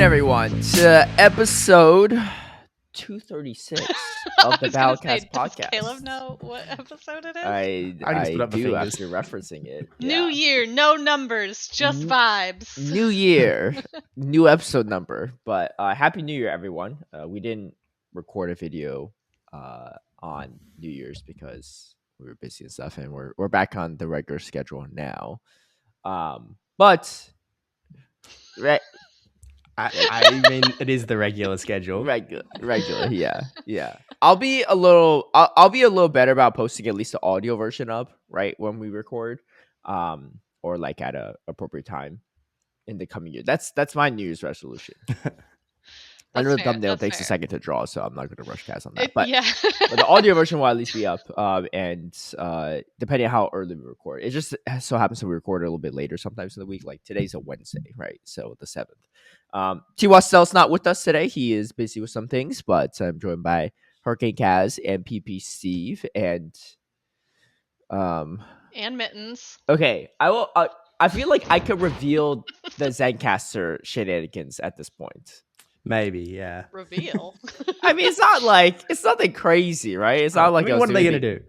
everyone, to episode 236 of the Battlecast podcast. Does Caleb know what episode it is? I do after referencing it. New year, no numbers, just vibes. New year, new episode number. But Happy New Year, everyone. We didn't record a video on New Year's because we were busy and stuff, and we're back on the regular schedule now. But I mean, it is the regular schedule. Regular, yeah. I'll be a little better about posting at least the audio version up right when we record, or like at a appropriate time in the coming year. That's my New Year's resolution. I know the thumbnail takes a second to draw, so I'm not going to rush Kaz on that. But the audio version will at least be up. And depending on how early we record, it just so happens that we record a little bit later sometimes in the week. Like today's a Wednesday, right? So the 7th. Twastell's not with us today. He is busy with some things, but I'm joined by HurricaneKaz and PP Steve and Mittens. Okay, I will. I feel like I could reveal the Zencastr shenanigans at this point. Maybe, yeah. Reveal. I mean, it's nothing crazy, right? It's not like what are they gonna do?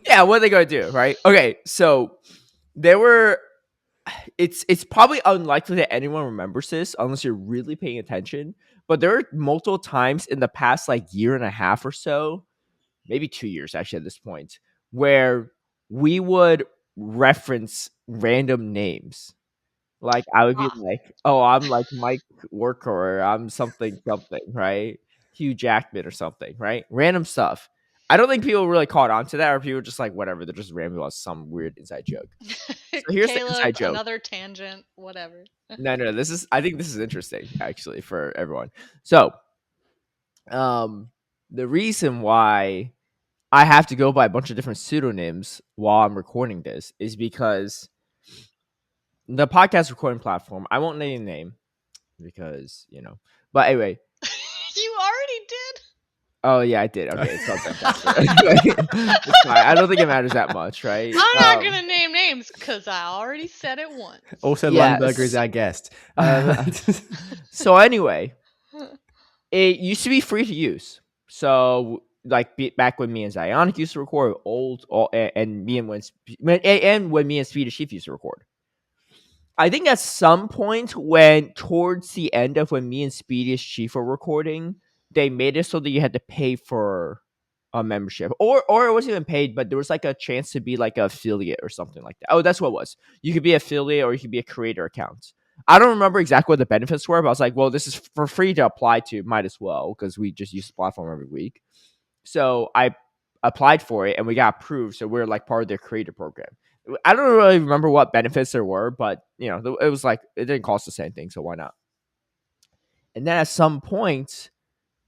Yeah, what are they gonna do, right? Okay, so there were. It's probably unlikely that anyone remembers this unless you're really paying attention. But there are multiple times in the past year and a half or so, maybe 2 years actually at this point, where we would reference random names. Like I would be like, "Oh, I'm like Mike Worker, or I'm something, right? Hugh Jackman or something, right? Random stuff." I don't think people really caught on to that, or people just like whatever. They're just rambling about some weird inside joke. So here's Caleb, the inside joke. Another tangent, whatever. No. I think this is interesting actually for everyone. So, the reason why I have to go by a bunch of different pseudonyms while I'm recording this is because the podcast recording platform, I won't name the name because, but anyway. You already did? Oh, yeah, I did. Okay, it's called Zencastr. It's fine. I don't think it matters that much, right? I'm not going to name names because I already said it once. Also, Lundberger is our guest. So anyway, it used to be free to use. So back when me and Zionic used to record, and when me and Swedish Chief used to record. I think at some point towards the end of when me and Speediest Chief were recording, they made it so that you had to pay for a membership. Or it wasn't even paid, but there was a chance to be an affiliate or something like that. Oh, that's what it was. You could be affiliate or you could be a creator account. I don't remember exactly what the benefits were, but I was like, well, this is for free to apply to. Might as well, because we just use the platform every week. So I applied for it and we got approved. So we're part of their creator program. I don't really remember what benefits there were, but it was it didn't cost us anything, so why not? And then at some point,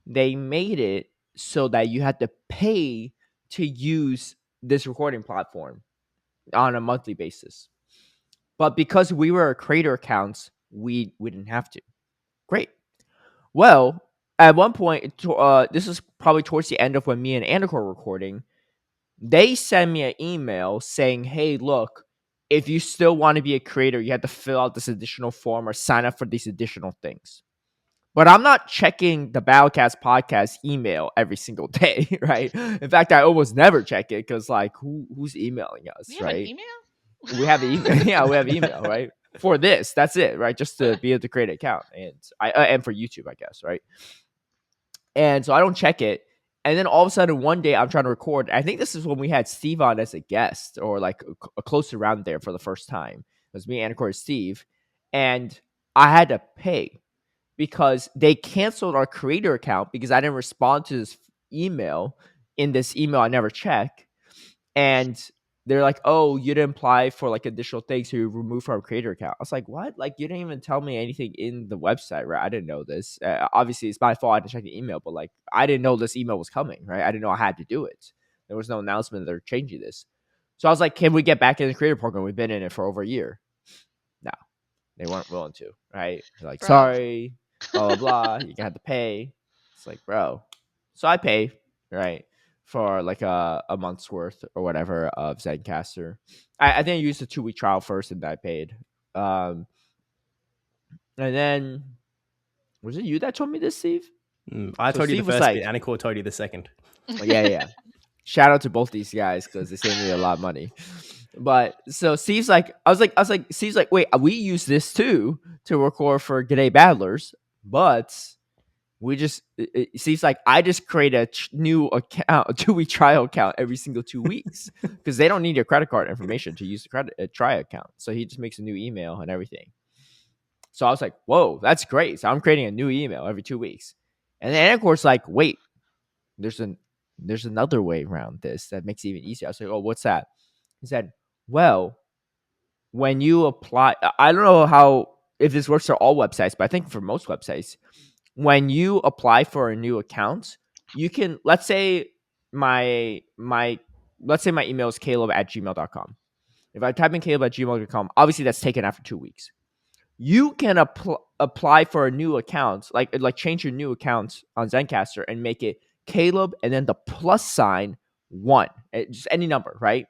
they made it so that you had to pay to use this recording platform on a monthly basis. But because we were creator accounts, we didn't have to. Great. Well, at one point, this is probably towards the end of when me and Annika were recording. They send me an email saying, hey, look, if you still want to be a creator, you have to fill out this additional form or sign up for these additional things. But I'm not checking the Battlecast podcast email every single day, right? In fact, I almost never check it because, who's emailing us, right? We have an email. Yeah, we have email, right? For this, that's it, right? Just to be able to create an account, and for YouTube, I guess, right? And so I don't check it. And then all of a sudden, one day I'm trying to record. I think this is when we had Steve on as a guest, or a close around there for the first time. It was me, Annika, and Steve, and I had to pay because they canceled our creator account because I didn't respond to this email. In this email, I never check, and they're like, "Oh, you didn't apply for additional things, so you removed from our creator account." I was like, "What? You didn't even tell me anything in the website, right? I didn't know this. Obviously, it's my fault. I didn't check the email, but I didn't know this email was coming, right? I didn't know I had to do it. There was no announcement that they're changing this. So I was like, "Can we get back in the creator program? We've been in it for over a year." No, they weren't willing to, right? They're like, "Sorry, blah blah blah. You have to pay." It's like, bro. So I pay, right? For a month's worth or whatever of Zencastr. I think I used a 2-week trial first and then I paid. And then Was it you that told me this, Steve? I So told you the Steve was first like, bit. Aniko told you the second. oh, yeah. Shout out to both these guys because they saved me a lot of money. But so Steve's like, I was like, Steve's like, wait, we use this too to record for G'day Battlers, but we just Steve's like, I just create a new account, a 2-week trial account every single 2 weeks because they don't need your credit card information to use the trial account. So he just makes a new email and everything. So I was like, whoa, that's great. So I'm creating a new email every 2 weeks. And then of course, like, wait, there's another way around this that makes it even easier. I was like, oh, what's that? He said, well, when you apply, I don't know if this works for all websites, but I think for most websites, when you apply for a new account, you can, let's say my email is caleb@gmail.com. If I type in caleb@gmail.com, obviously that's taken after 2 weeks. You can apply for a new account, like change your new account on Zencastr and make it Caleb and then the +1, just any number, right?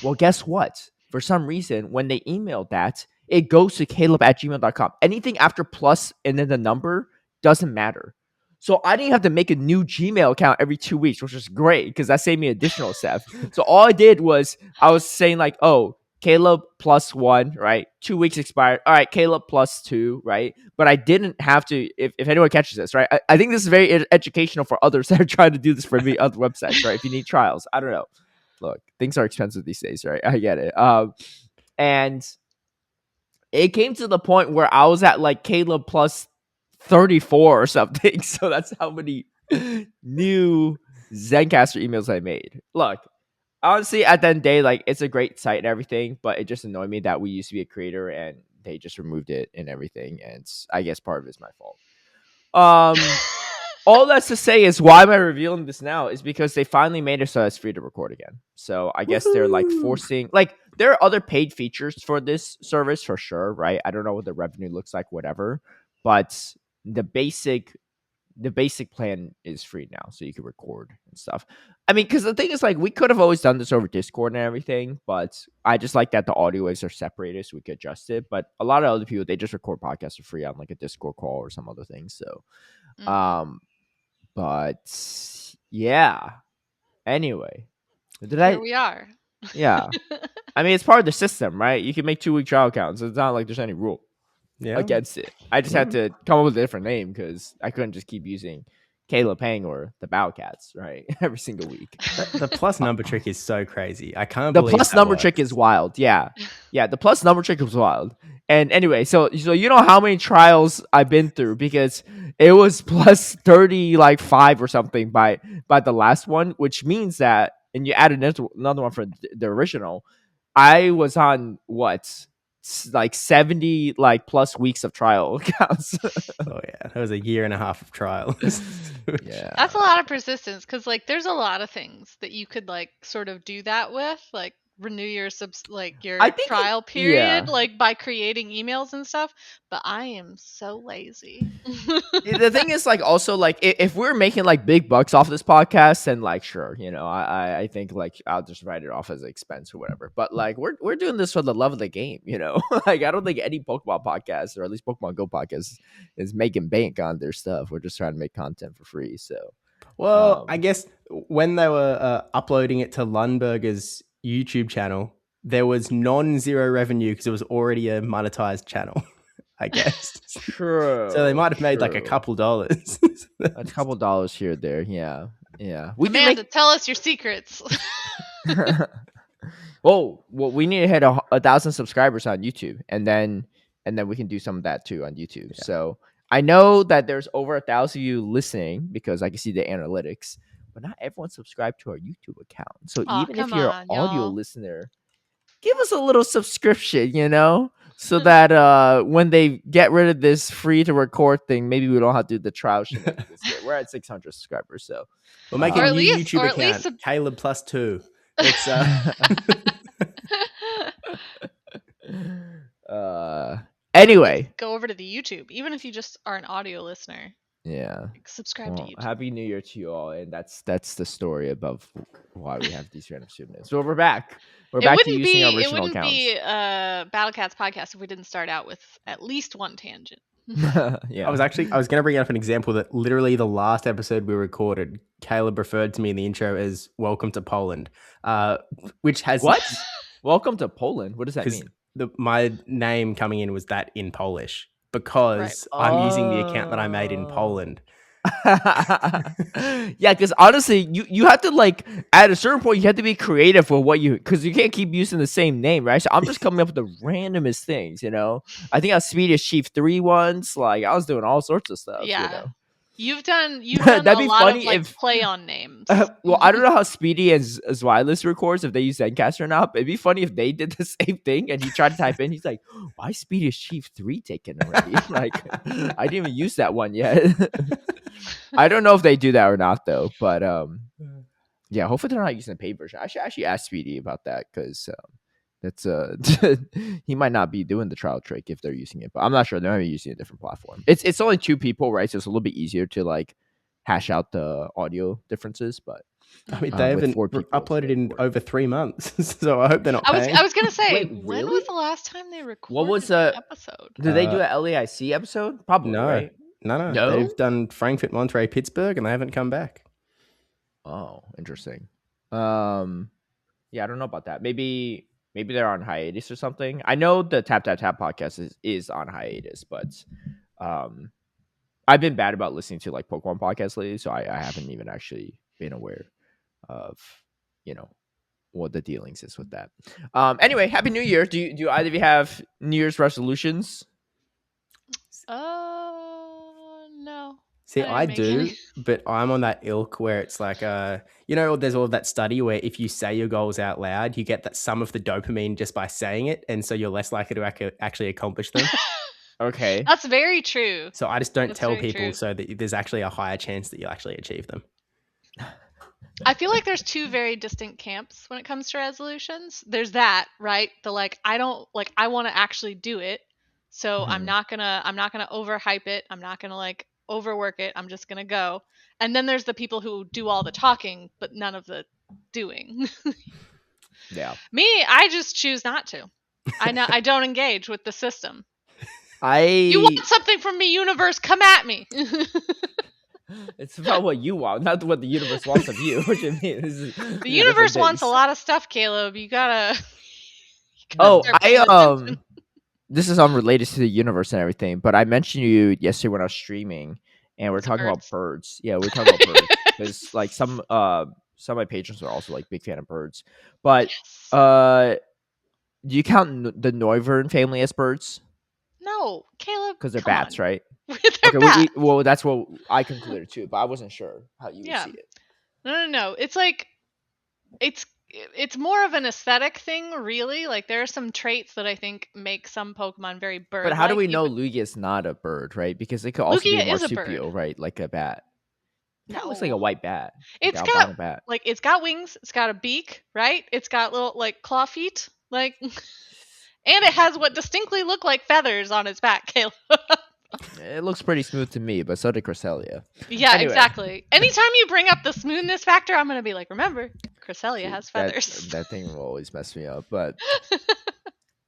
Well, guess what? For some reason, when they emailed that, it goes to caleb@gmail.com. Anything after plus and then the number doesn't matter. So I didn't have to make a new Gmail account every 2 weeks, which was great because that saved me additional stuff. So all I did was I was saying like, oh, Caleb +1, right? 2 weeks expired. All right, Caleb +2, right? But I didn't have to, if anyone catches this, right? I think this is very educational for others that are trying to do this for me, other websites, right? If you need trials, I don't know. Look, things are expensive these days, right? I get it. And it came to the point where I was at like Caleb +34 or something. So that's how many new Zencastr emails I made. Look, honestly, at the end of the day, like it's a great site and everything, but it just annoyed me that we used to be a creator and they just removed it and everything. And I guess part of it is my fault. All that's to say is why am I revealing this now is because they finally made it so it's free to record again. So I guess they're like forcing, like there are other paid features for this service for sure, right? I don't know what the revenue looks like, whatever, but the basic plan is free now, so you can record and stuff. I mean, because the thing is, like, we could have always done this over Discord and everything, but I just like that the audio waves are separated so we could adjust it. But a lot of other people, they just record podcasts for free on like a Discord call or some other thing. So, but yeah. Anyway, Here we are. Yeah. I mean, it's part of the system, right? You can make 2-week trial accounts. It's not like there's any rule against it. I just had to come up with a different name because I couldn't just keep using Caleb Peng or the Bowcats, right? Every single week. The plus number trick is so crazy. I can't The believe plus that number works. trick is wild. Yeah. The plus number trick is wild. And anyway, so you know how many trials I've been through because it was plus 5 or something by the last one, which means that, and you added another one for the original, I was on what? Like 70 plus weeks of trial accounts. Oh yeah, that was a year and a half of trials. Yeah, that's a lot of persistence because like there's a lot of things that you could like sort of do that with, like renew your trial period, like by creating emails and stuff. But I am so lazy. The thing is, like, also like if we're making like big bucks off this podcast, then like sure, I think like I'll just write it off as an expense or whatever. But like we're doing this for the love of the game, like I don't think any Pokemon podcast or at least Pokemon Go podcast is making bank on their stuff. We're just trying to make content for free. So well, I guess when they were uploading it to Lundberger's YouTube channel, there was non-zero revenue because it was already a monetized channel. I guess. True. So they might have made like a couple dollars. A couple dollars here or there. Yeah. Amanda, tell us your secrets. Well, we need to hit 1,000 subscribers on YouTube, and then we can do some of that too on YouTube. Yeah. So I know that there's over 1,000 of you listening because I can see the analytics, but not everyone subscribed to our YouTube account. So even if you're an audio listener, give us a little subscription, so that when they get rid of this free to record thing, maybe we don't have to do the trial shit. We're at 600 subscribers, so we'll make a new YouTube account. Caleb +2. It's anyway, go over to the YouTube, even if you just are an audio listener. Yeah. Subscribe to YouTube. Happy New Year to you all, and that's the story above why we have these random pseudonyms. So we're back. We're back to using our original accounts. It wouldn't be Battle Cats podcast if we didn't start out with at least one tangent. Yeah. I was going to bring up an example that literally the last episode we recorded, Caleb referred to me in the intro as "Welcome to Poland," which has what? Welcome to Poland. What does that mean? My name coming in was that in Polish because I'm using the account that I made in Poland. Yeah, because honestly, you have to like at a certain point you have to be creative with what you because you can't keep using the same name, right? So I'm just coming up with the randomest things, you know. I think I was Swedish Chief 3 once. Like I was doing all sorts of stuff. Yeah. You know? You've done That'd a be lot funny of like if, play on names. Well, I don't know how Speedy and Zwilus records if they use Zencaster or not. But it'd be funny if they did the same thing and he tried to type in. He's like, "Why is Speedy Chief 3 taken already?" Like, I didn't even use that one yet. I don't know if they do that or not though. But yeah, hopefully they're not using the paid version. I should actually ask Speedy about that because that's he might not be doing the trial trick if they're using it. But I'm not sure. They might be using a different platform. It's only 2 people, right? So it's a little bit easier to like hash out the audio differences, but I mean they haven't uploaded in over 3 months, so I hope they're not paying. I was gonna say, Wait, when really? was the last time they recorded What was an episode? Did they do a LAIC episode? Probably, no, right? No. They've done Frankfurt, Monterey, Pittsburgh, and they haven't come back. Oh, interesting. Yeah, I don't know about that. Maybe they're on hiatus or something. I know the Tap podcast is on hiatus, but I've been bad about listening to like Pokemon podcasts lately, so I haven't even actually been aware of, you know, what the dealings is with that. Anyway, Happy New Year. Do either of you have New Year's resolutions? No. See, I do, but I'm on that ilk where it's like, you know, there's all of that study where if you say your goals out loud, you get that some of the dopamine just by saying it, and so you're less likely to actually accomplish them. Okay. That's very true. So I just don't tell people so that there's actually a higher chance that you'll actually achieve them. I feel like there's 2 very distinct camps when it comes to resolutions. There's that, right? The like I want to actually do it. So I'm not going to overhype it. I'm not going to like overwork it. I'm just going to go. And then there's the people who do all the talking but none of the doing. Yeah. Me, I just choose not to. I don't engage with the system. You want something from me, universe? Come at me. It's about what you want, not what the universe wants of you. What you mean? The universe wants a lot of stuff, Caleb. You gotta this is unrelated to the universe and everything, but I mentioned you yesterday when I was streaming, and we're talking about birds. Yeah, we're talking about birds because like some of my patrons are also like big fan of birds. But do you count the Noivern family as birds? No, Caleb. Because they're bats, right? They're bats. Well, that's what I concluded too, but I wasn't sure how you would see it. No. It's like it's more of an aesthetic thing, really. Like there are some traits that I think make some Pokemon very bird-like. But how do we know Lugia is not a bird, right? Because it could also be marsupial, right? Like a bat. No. It looks like a white bat. It's got bat. Like it's got wings. It's got a beak, right? It's got little like claw feet, like. And it has what distinctly look like feathers on its back, Caleb. It looks pretty smooth to me, but so did Cresselia. Yeah, anyway. Exactly. Anytime you bring up the smoothness factor, I'm going to be like, remember, Cresselia has feathers. That thing will always mess me up. But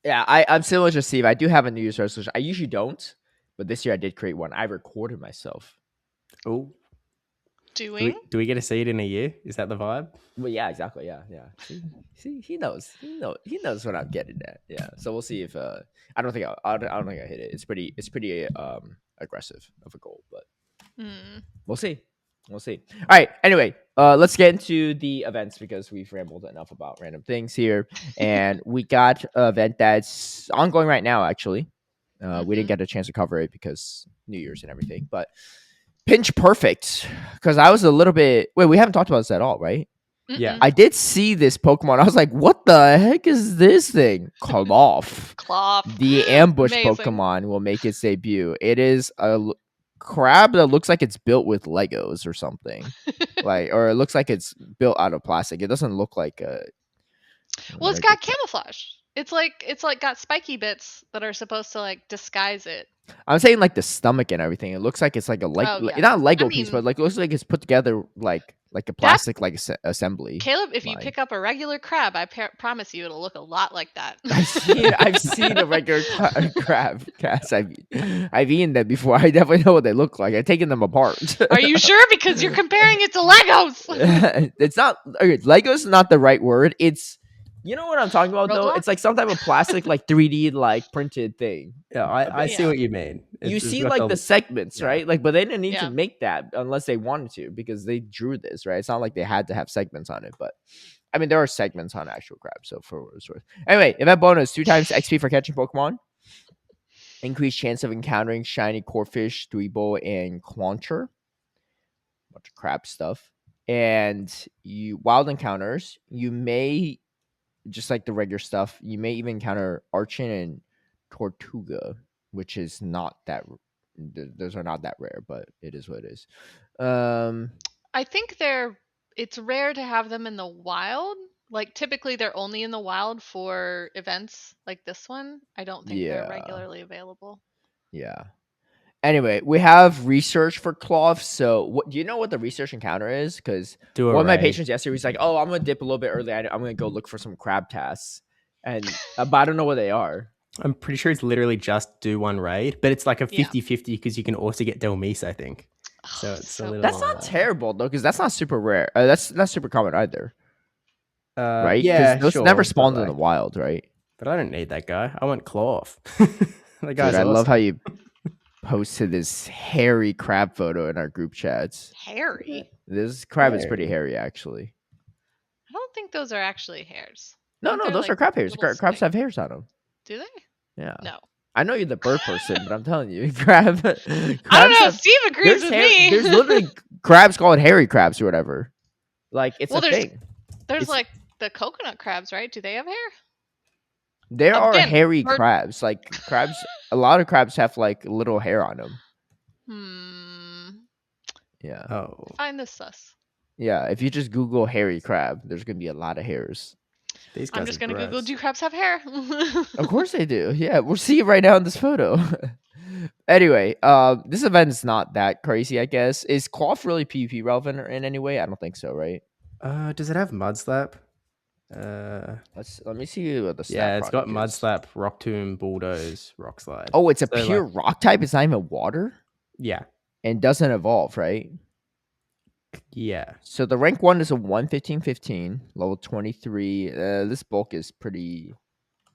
yeah, I'm similar to Steve. I do have a New Year's resolution. I usually don't, but this year I did create one. I recorded myself. Oh. Do we get to see it in a year? Is that the vibe? Well, yeah, exactly. Yeah. See, he knows what I'm getting at. Yeah. So we'll see if I don't think I hit it. It's pretty aggressive of a goal, but we'll see. All right. Anyway, let's get into the events because we've rambled enough about random things here, and we got an event that's ongoing right now. Actually, we didn't get a chance to cover it because New Year's and everything, but. Pinch Perfect, because I was a little bit... Wait, we haven't talked about this at all, right? Yeah. I did see this Pokemon. I was like, what the heck is this thing? Klawf. The ambush Amazing. Pokemon will make its debut. It is a crab that looks like it's built with Legos or something. Or it looks like it's built out of plastic. It doesn't look like a... Well, it's got camouflage. It's like got spiky bits that are supposed to like disguise it. I'm saying like the stomach and everything. It looks like it's like a not a Lego piece, but like it looks like it's put together like like a plastic assembly. Caleb, if you pick up a regular crab, I promise you it'll look a lot like that. I've seen a regular crab, Kaz. I've eaten them before. I definitely know what they look like. I've taken them apart. Are you sure? Because you're comparing it to Legos. It's not Legos. Not the right word. It's you know what I'm talking about though. It's like some type of plastic, like 3D, like printed thing. Yeah, I see what you mean. You see like the segments, right? Like, but they didn't need to make that unless they wanted to because they drew this, right? It's not like they had to have segments on it, but I mean, there are segments on actual crabs. So for what it's worth. Anyway, event bonus: 2 times XP for catching Pokemon. Increased chance of encountering shiny Corphish, Dweeble, and Clauncher. Bunch of crab stuff. And you wild encounters. You may just like the regular stuff. You may even encounter Archon and Tortuga, which is not that. Those are not that rare, but it is what it is. I think it's rare to have them in the wild. Like typically they're only in the wild for events like this one. I don't think they're regularly available. Yeah. Anyway, we have research for Klawf. So do you know what the research encounter is? Because one of my patrons yesterday was like, oh, I'm going to dip a little bit early. I'm going to go look for some crab tasks. And but I don't know what they are. I'm pretty sure it's literally just do one raid, but it's like a 50-50 because you can also get Delmise, I think. So it's a little that's not terrible though, because that's not super rare. That's not super common either. Right? Yeah, those never spawned in the wild, right? But I don't need that guy. I want Klawf. That guy's awesome. I love how you posted this hairy crab photo in our group chats. Hairy? This crab is pretty hairy, actually. I don't think those are actually hairs. No, those are crab hairs. Crabs have hairs on them. Do they? Yeah. No. I know you're the bird person, but I'm telling you, crabs. I don't know. Steve agrees with me. There's literally crabs called hairy crabs or whatever. Like it's a thing. There's like the coconut crabs, right? Do they have hair? There are hairy crabs. Like crabs, a lot of crabs have like little hair on them. Yeah. Oh. Find this sus. Yeah, if you just Google hairy crab, there's gonna be a lot of hairs. I'm just gonna Google, do crabs have hair? Of course they do. Yeah, we'll see it right now in this photo. Anyway, this event is not that crazy, I guess. Is Klawf really PvP relevant in any way? I don't think so, right? Does it have Mud Slap? Let me see what the stat. Yeah, it's got Mud Slap, Rock Tomb, Bulldoze, Rock Slide. Oh, it's a pure rock type. It's not even water. Yeah, and doesn't evolve, right? Yeah. So the rank 1 is a 115-15, level 23. This bulk is pretty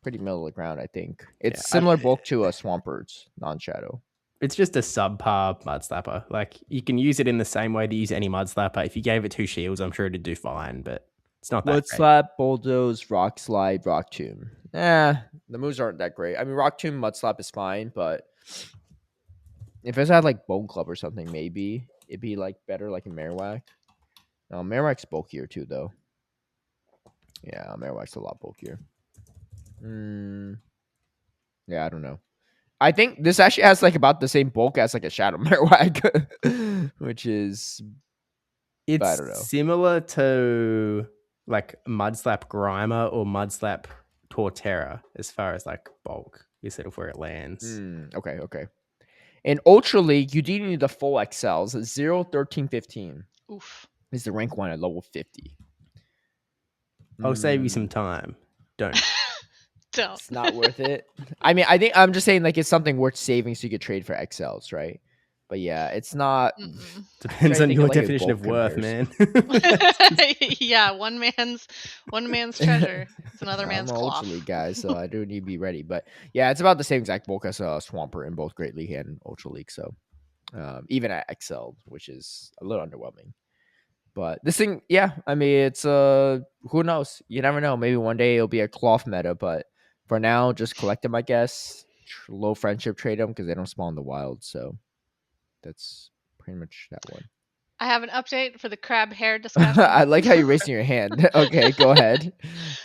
middle of the ground, I think. It's similar bulk to a Swampert non-shadow. It's just a subpar Mud Slapper. Like, you can use it in the same way to use any Mud Slapper. If you gave it 2 shields, I'm sure it'd do fine, but it's not that Mud Slap, Bulldoze, Rock Slide, Rock Tomb. The moves aren't that great. I mean, Rock Tomb, Mud Slap is fine, but if it had like Bone Club or something, maybe it'd be like better like in Marowak. No, Marowak's bulkier too, though. Yeah, Marowak's a lot bulkier. Yeah, I don't know. I think this actually has like about the same bulk as like a Shadow Marowak, which is I don't know. Similar to like Mudslap Grimer or Mudslap Torterra as far as like bulk instead of where it lands. Okay. In Ultra League, you do need the full XLs. 0, 13, 15. Oof. Is the rank 1 at level 50. I'll save you some time. Don't. Don't. It's not worth it. I mean, I think I'm just saying like it's something worth saving so you could trade for XLs, right? But yeah, it's not. Depends on your definition of worth, man. Yeah, one man's treasure. It's another man's Klawf. Ultra League guys, so I do need to be ready. But yeah, it's about the same exact bulk as a Swampert in both Great League and Ultra League. So even at XL, which is a little underwhelming. But this thing, yeah, I mean, it's who knows? You never know. Maybe one day it'll be a Klawf meta, but for now, just collect them, I guess. Low friendship trade them because they don't spawn in the wild. So that's pretty much that one. I have an update for the crab hair discussion. I like how you're raising your hand. Okay, go ahead.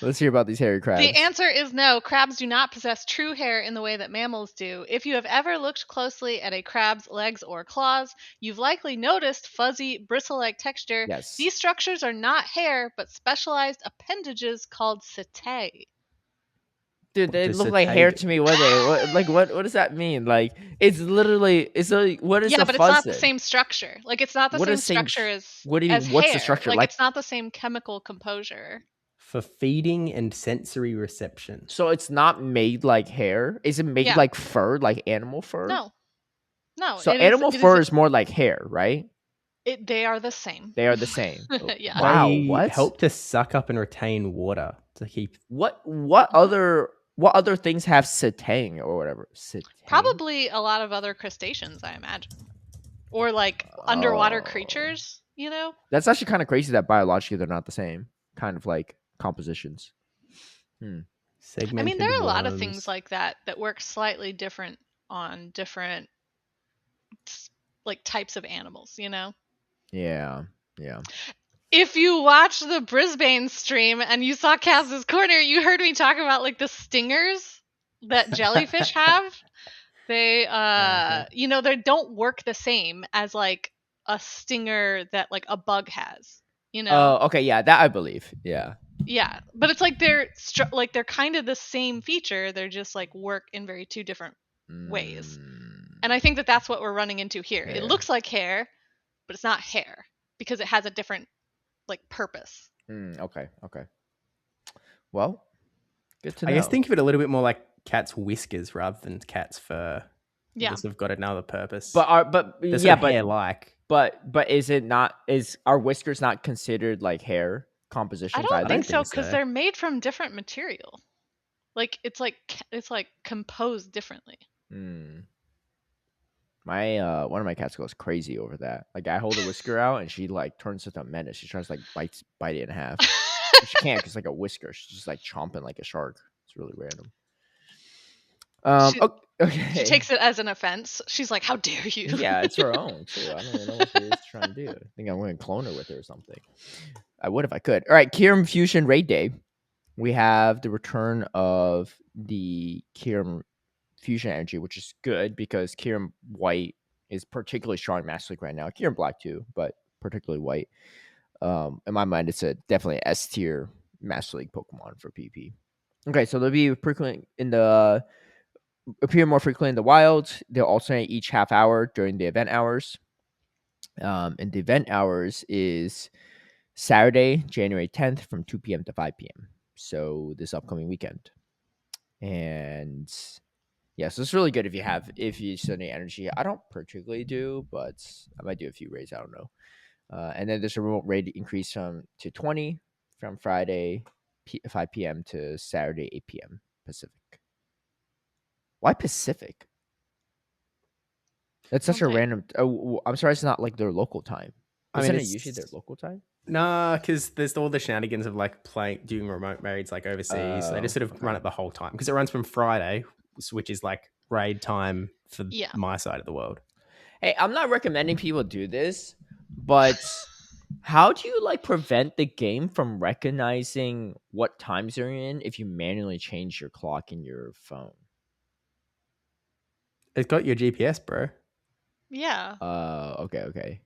Let's hear about these hairy crabs. The answer is no. Crabs do not possess true hair in the way that mammals do. If you have ever looked closely at a crab's legs or claws, you've likely noticed fuzzy, bristle-like texture. Yes. These structures are not hair, but specialized appendages called setae. Dude, they look like hair to me. What does that mean? Like, it's literally, what is the but fuzz it's not then? the same structure. Like, it's not the same structure as what do you mean? What's the structure? Like, it's not the same chemical composure. For feeding and sensory reception. So it's not made like hair? Is it made like fur, like animal fur? No. So animal fur is more like hair, right? They are the same. They are the same. Yeah. Wow. They What? help to suck up and retain water to keep. What other things have satang or whatever? Satang? Probably a lot of other crustaceans, I imagine, or like underwater creatures. You know. That's actually kind of crazy that biologically they're not the same kind of like compositions. I mean, there are a lot of things like that work slightly different on different like types of animals, you know? Yeah. If you watch the Brisbane stream and you saw Kaz's Korner, you heard me talk about like the stingers that jellyfish have. They you know, they don't work the same as like a stinger that like a bug has, you know? Oh, okay, yeah, that I believe. Yeah. Yeah, but it's like they're kind of the same feature. They're just like work in very two different ways. And I think that that's what we're running into here. Yeah. It looks like hair, but it's not hair because it has a different like purpose. Okay. Well, good to know. I guess think of it a little bit more like cat's whiskers rather than cat's fur. Yeah, because they've got another purpose. But hair-like. But is it not? Is our whiskers not considered like hair compositions? I don't think so because they're made from different material. Like it's like composed differently. My one of my cats goes crazy over that. Like I hold a whisker out and she like turns into a menace. She tries to like bite it in half. She can't because like a whisker. She's just like chomping like a shark. It's really random. Okay. She takes it as an offense. She's like, "How dare you?" Yeah, it's her own too. I don't even know what she's trying to do. I think I'm going to clone her with her or something. I would if I could. All right, Kyurem Fusion Raid Day. We have the return of the Kyurem Fusion Energy, which is good because Kyurem White is particularly strong in Master League right now. Kyurem Black too, but particularly White. In my mind, it's definitely an S tier Master League Pokemon for PP. Okay, so they'll be appear more frequently in the wild. They'll alternate each half hour during the event hours. And the event hours is Saturday, January 10th from 2 p.m. to 5 p.m. So this upcoming weekend. And yeah, so it's really good if you still need energy. I don't particularly do, but I might do a few raids. I don't know. And then there's a remote raid increase to 20 from Friday 5 p.m. to Saturday 8 p.m. Pacific. Why Pacific? That's such a random. Oh, I'm sorry, it's not like their local time. Isn't it usually their local time? Nah, because there's all the shenanigans of like doing remote raids like overseas. So they just sort of run it the whole time because it runs from Friday, which is like raid time for my side of the world. Hey, I'm not recommending people do this, but how do you like prevent the game from recognizing what times you're in if you manually change your clock in your phone? It's got your GPS, bro. Yeah. Okay.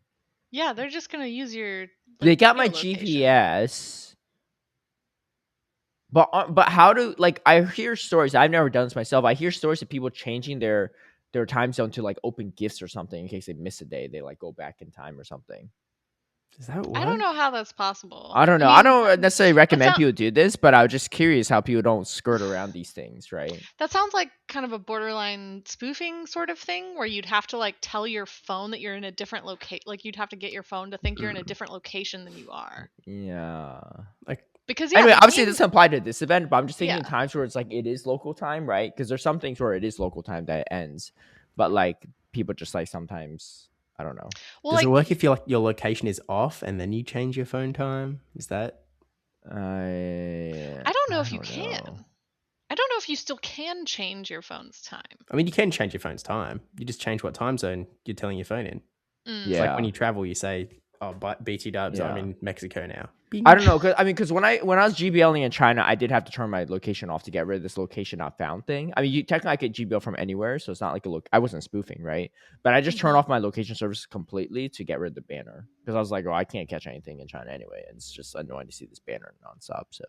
Yeah, they're just gonna use your. They got my GPS, but how do I hear stories? I've never done this myself. I hear stories of people changing their time zone to like open gifts or something in case they miss a day. They like go back in time or something. Does that work? I don't know how that's possible. I don't know. I don't necessarily recommend people do this, but I was just curious how people don't skirt around these things, right? That sounds like kind of a borderline spoofing sort of thing where you'd have to like tell your phone that you're in a different location. Like you'd have to get your phone to think you're in a different location than you are. Yeah. Because anyway, obviously it doesn't apply to this event, but I'm just thinking times where it's like it is local time, right? Because there's some things where it is local time that it ends, but like people just like sometimes. I don't know. Well, does it work if your location is off and then you change your phone time? Is that? I don't know if you can. I don't know if you still can change your phone's time. I mean, you can change your phone's time. You just change what time zone you're telling your phone in. It's like when you travel, you say, "Oh, BT Dubs, I'm in Mexico now." Bing. I don't know, because when I was GBLing in China, I did have to turn my location off to get rid of this location not found thing. I mean, you technically I could GBL from anywhere, so it's not like I wasn't spoofing, right? But I just turned off my location service completely to get rid of the banner because I was like, oh, I can't catch anything in China anyway, and it's just annoying to see this banner nonstop. So,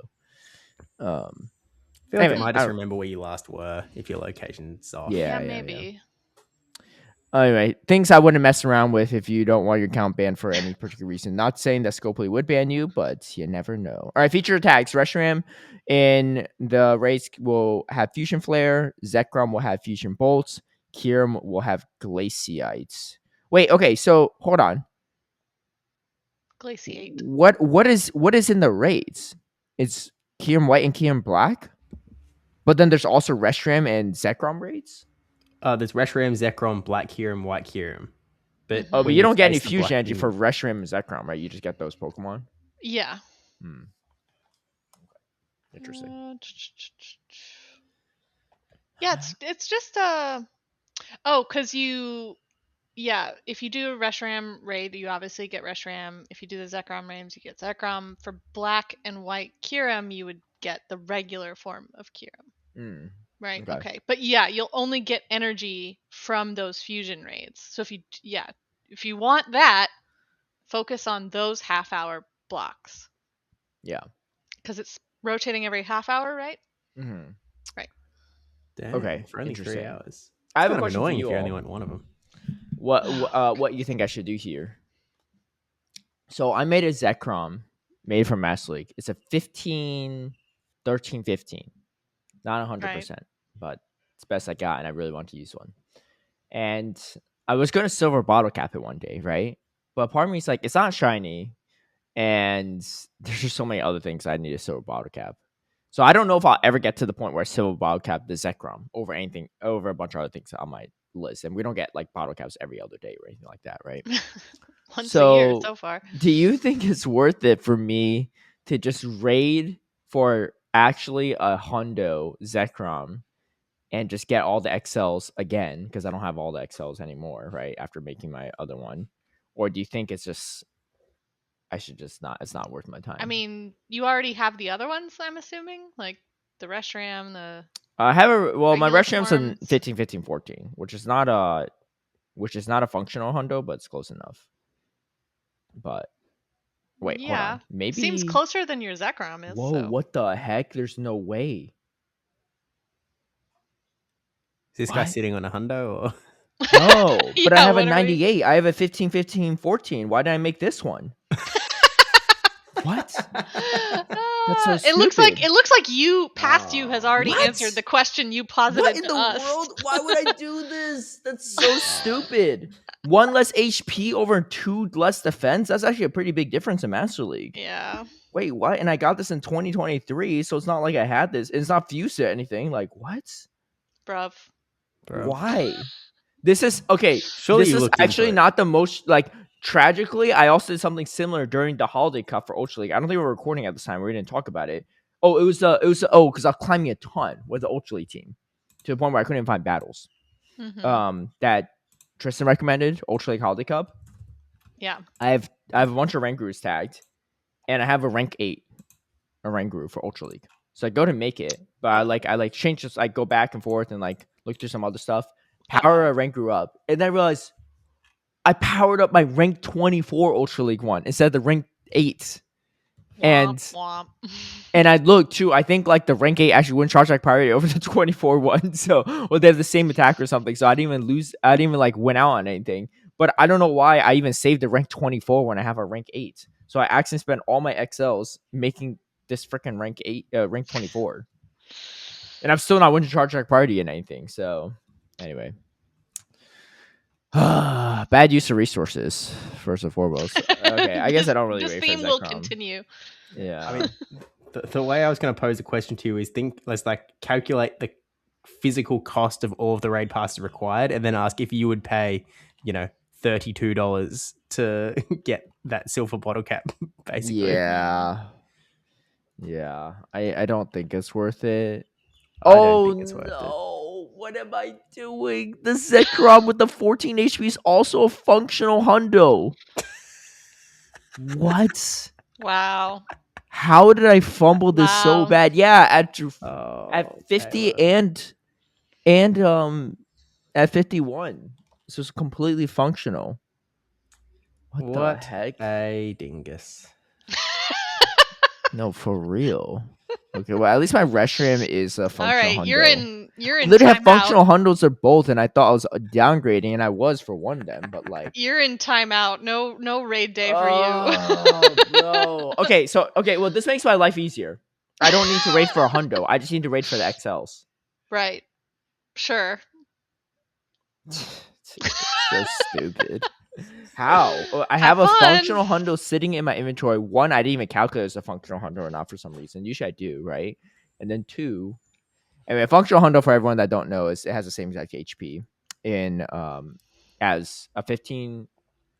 feel like it might just remember where you last were if your location's off. Yeah, maybe. Anyway, things I wouldn't mess around with if you don't want your account banned for any particular reason. Not saying that Scopely would ban you, but you never know. All right, feature attacks. Reshiram in the race will have Fusion Flare. Zekrom will have Fusion Bolts. Kyurem will have Glaciites. Wait, okay, so hold on. Glaciate. What is in the raids? It's Kyurem White and Kyurem Black? But then there's also Reshiram and Zekrom raids? There's Reshiram, Zekrom, Black Kyurem, White Kyurem. But but you don't get any fusion energy for Reshiram and Zekrom, right? You just get those Pokemon? Yeah. Interesting. Yeah, it's just because if you do a Reshiram raid, you obviously get Reshiram. If you do the Zekrom raids, you get Zekrom. For Black and White Kyurem, you would get the regular form of Kyurem. Right. Okay. But yeah, you'll only get energy from those fusion raids. So if you want that, focus on those half-hour blocks. Yeah. Because it's rotating every half hour, right? Mm-hmm. Right. Damn, okay. For only 3 hours. I have a question annoying for you if you all. only want one of them. What you think I should do here? So I made a Zekrom made from Master League. It's a 15, 13, 15. Not 100%, but it's best I got, and I really want to use one. And I was going to silver bottle cap it one day, right? But part of me is like, it's not shiny, and there's just so many other things I need a silver bottle cap. So I don't know if I'll ever get to the point where I silver bottle cap the Zekrom over a bunch of other things on my list. And we don't get like bottle caps every other day or anything like that, right? Once a year so far. Do you think it's worth it for me to just raid for actually a Hundo Zekrom and just get all the XLs again? Because I don't have all the XLs anymore, right? After making my other one. Or do you think it's just it's not worth my time? I mean, you already have the other ones, I'm assuming? Like the Reshiram, I have my Reshiram's a 15, 15, 14, which is not a functional Hundo, but it's close enough. But wait, hold on. Maybe seems closer than your Zekrom is. Whoa, what the heck? There's no way. Is this guy sitting on a Hundo? Or? No, but I have a 98. I have a 15, 15, 14. Why did I make this one? What? That's so stupid. It looks like you has already answered the question you posited. What in the world? Why would I do this? That's so stupid. 1 less HP over 2 less defense. That's actually a pretty big difference in Master League. Yeah. Wait, what? And I got this in 2023, so it's not like I had this. It's not fused to anything. Like what? Bruv. Why? This is okay. Surely this is actually not the most tragically, I also did something similar during the Holiday Cup for Ultra League. I don't think we were recording at the time. We didn't talk about it. Oh, it was because I was climbing a ton with the Ultra League team to the point where I couldn't even find battles. Mm-hmm. That Tristan recommended Ultra League Holiday Cup. Yeah, I have a bunch of Rank Grooves tagged, and I have a rank 8, a Rank Groove for Ultra League. So I go to make it, but I change this. I go back and forth and look through some other stuff. Power a Rank Groove up, and then I realized I powered up my rank 24 Ultra League one instead of the rank 8. Womp. And I looked too. I think the rank 8 actually wouldn't charge priority over the 24 one. So, they have the same attack or something. So I didn't even lose. I didn't even win out on anything. But I don't know why I even saved the rank 24 when I have a rank 8. So I accidentally spent all my XLs making this freaking rank 24. And I'm still not winning charge priority in anything. So anyway. Bad use of resources, first and foremost. Okay, I guess I don't really. This theme will continue. Yeah, I mean, the way I was going to pose a question to you is let's calculate the physical cost of all of the raid passes required, and then ask if you would pay, $32 to get that silver bottle cap. Basically, yeah. I don't think it's worth it. I don't think it's worth it. What am I doing? The Zekrom with the 14 HP is also a functional Hundo. What? Wow. How did I fumble this so bad? Yeah, at 50 and at 51. So it's completely functional. What the heck? A dingus. No, for real. Okay, well, at least my Reshiram is a functional All right, hundo. you're in literally have timeout. functional hundos or both, and I thought I was downgrading, and I was for one of them, but like you're in timeout. No raid day for you. Oh no. Okay, well, this makes my life easier. I don't need to raid for a hundo. I just need to raid for the XLs. Right. Sure. So stupid. How? I have a functional hundo sitting in my inventory. One, I didn't even calculate as a functional hundo or not for some reason. Usually I do, right? And then two, I mean, a functional hundo, for everyone that don't know, is it has the same exact HP in as a 15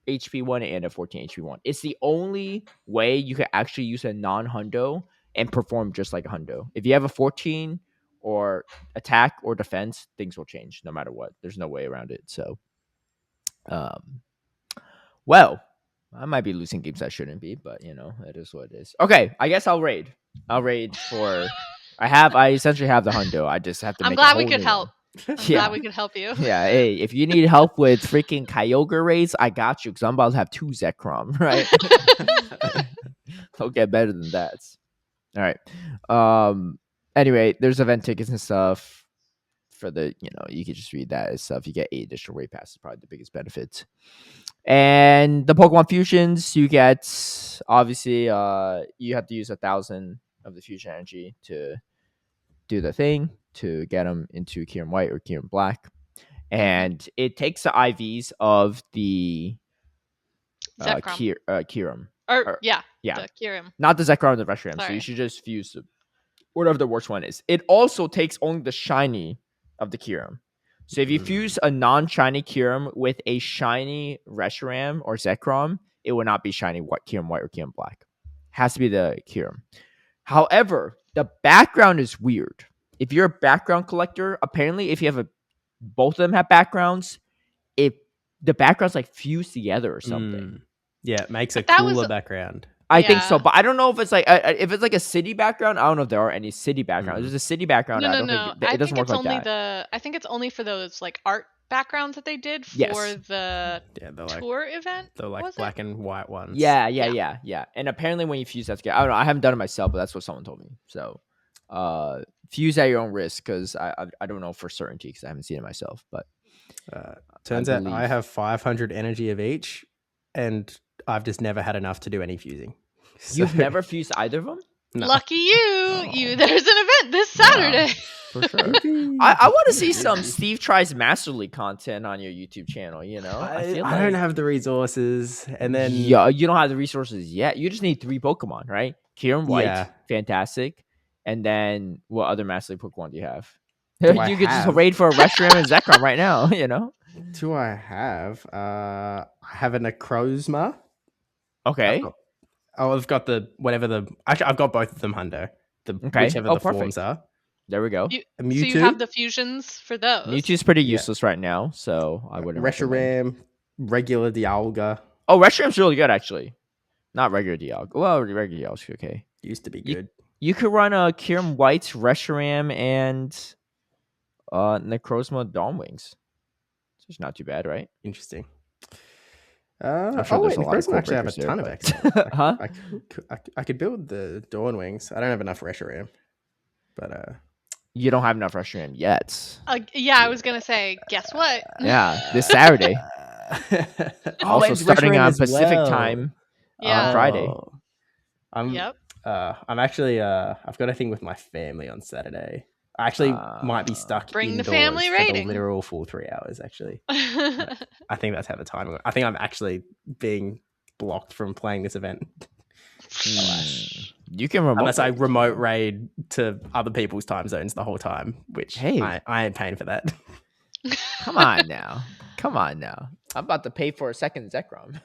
HP one and a 14 HP one. It's the only way you can actually use a non-hundo and perform just like a hundo. If you have a 14 or attack or defense, things will change no matter what. There's no way around it. So, well, I might be losing games I shouldn't be, but you know, it is what it is. Okay, I guess I'll raid. For. I essentially have the hundo. I just have to. I'm glad we could help. I'm glad we could help you. Yeah, hey, if you need help with freaking Kyogre raids, I got you, because I'm about to have 2 Zekrom, right? I'll get better than that. All right. Anyway, there's event tickets and stuff for the, you can just read that and stuff. You get 8 additional raid passes, probably the biggest benefit. And the Pokemon fusions, you get, obviously, you have to use 1,000 of the fusion energy to do the thing, to get them into Kyurem White or Kyurem Black. And it takes the IVs of the Kyurem. Yeah. The Kyurem. Not the Zekrom, the Reshiram. So you should just fuse whatever the worst one is. It also takes only the shiny of the Kyurem. So if you fuse a non-shiny Kyurem with a shiny Reshiram or Zekrom, it will not be shiny Kyurem White or Kyurem Black. Has to be the Kyurem. However, the background is weird. If you're a background collector, apparently if you have both of them have backgrounds, the background's like fused together or something. Yeah, it makes a cooler background. I think so, but I don't know if it's like a city background. I don't know if there are any city backgrounds. There's a city background. No. Think it doesn't work like that. I think it's only for those like art backgrounds that they did for the tour event. The like black and white ones. Yeah. And apparently when you fuse that together, I don't know. I haven't done it myself, but that's what someone told me. So fuse at your own risk, because I don't know for certainty because I haven't seen it myself. But turns out I have 500 energy of each, and I've just never had enough to do any fusing. So, you've never fused either of them? No. Lucky you! There's an event this Saturday. For sure. I want to see some Steve Tries Master League content on your YouTube channel. I don't have the resources, and then you don't have the resources yet. You just need 3 Pokemon, right? Kyurem White, fantastic. And then what other Master League Pokemon do you have? You could just raid for a Reshiram and Zekrom right now. Do I have? I have a Necrozma. Okay. I've got actually, I've got both of them, hundo. Whichever the forms are. There we go. So you have the fusions for those. Mewtwo's pretty useless right now, so I wouldn't. Reshiram, regular Dialga. Oh, Reshiram's really good, actually. Not regular Dialga. Well, regular Dialga's okay. Used to be good. You could run a Kyurem White, Reshiram, and Necrozma Dawnwings. It's not too bad, right? Interesting. I'm sure there's a lot of cool actually have a ton of X. Huh? I could build the Dawnwings. I don't have enough Reshiram, but you don't have enough Reshiram yet. I was gonna say, guess what? Yeah, this Saturday. Also starting on Pacific time on Friday. I'm actually I've got a thing with my family on Saturday. I actually might be stuck bring indoors the family for rating. the literal full 3 hours, actually. I think that's how the timing. I think I'm actually being blocked from playing this event. You can unless I remote raid to other people's time zones the whole time, which I ain't paying for that. Come on now. I'm about to pay for a second Zekrom.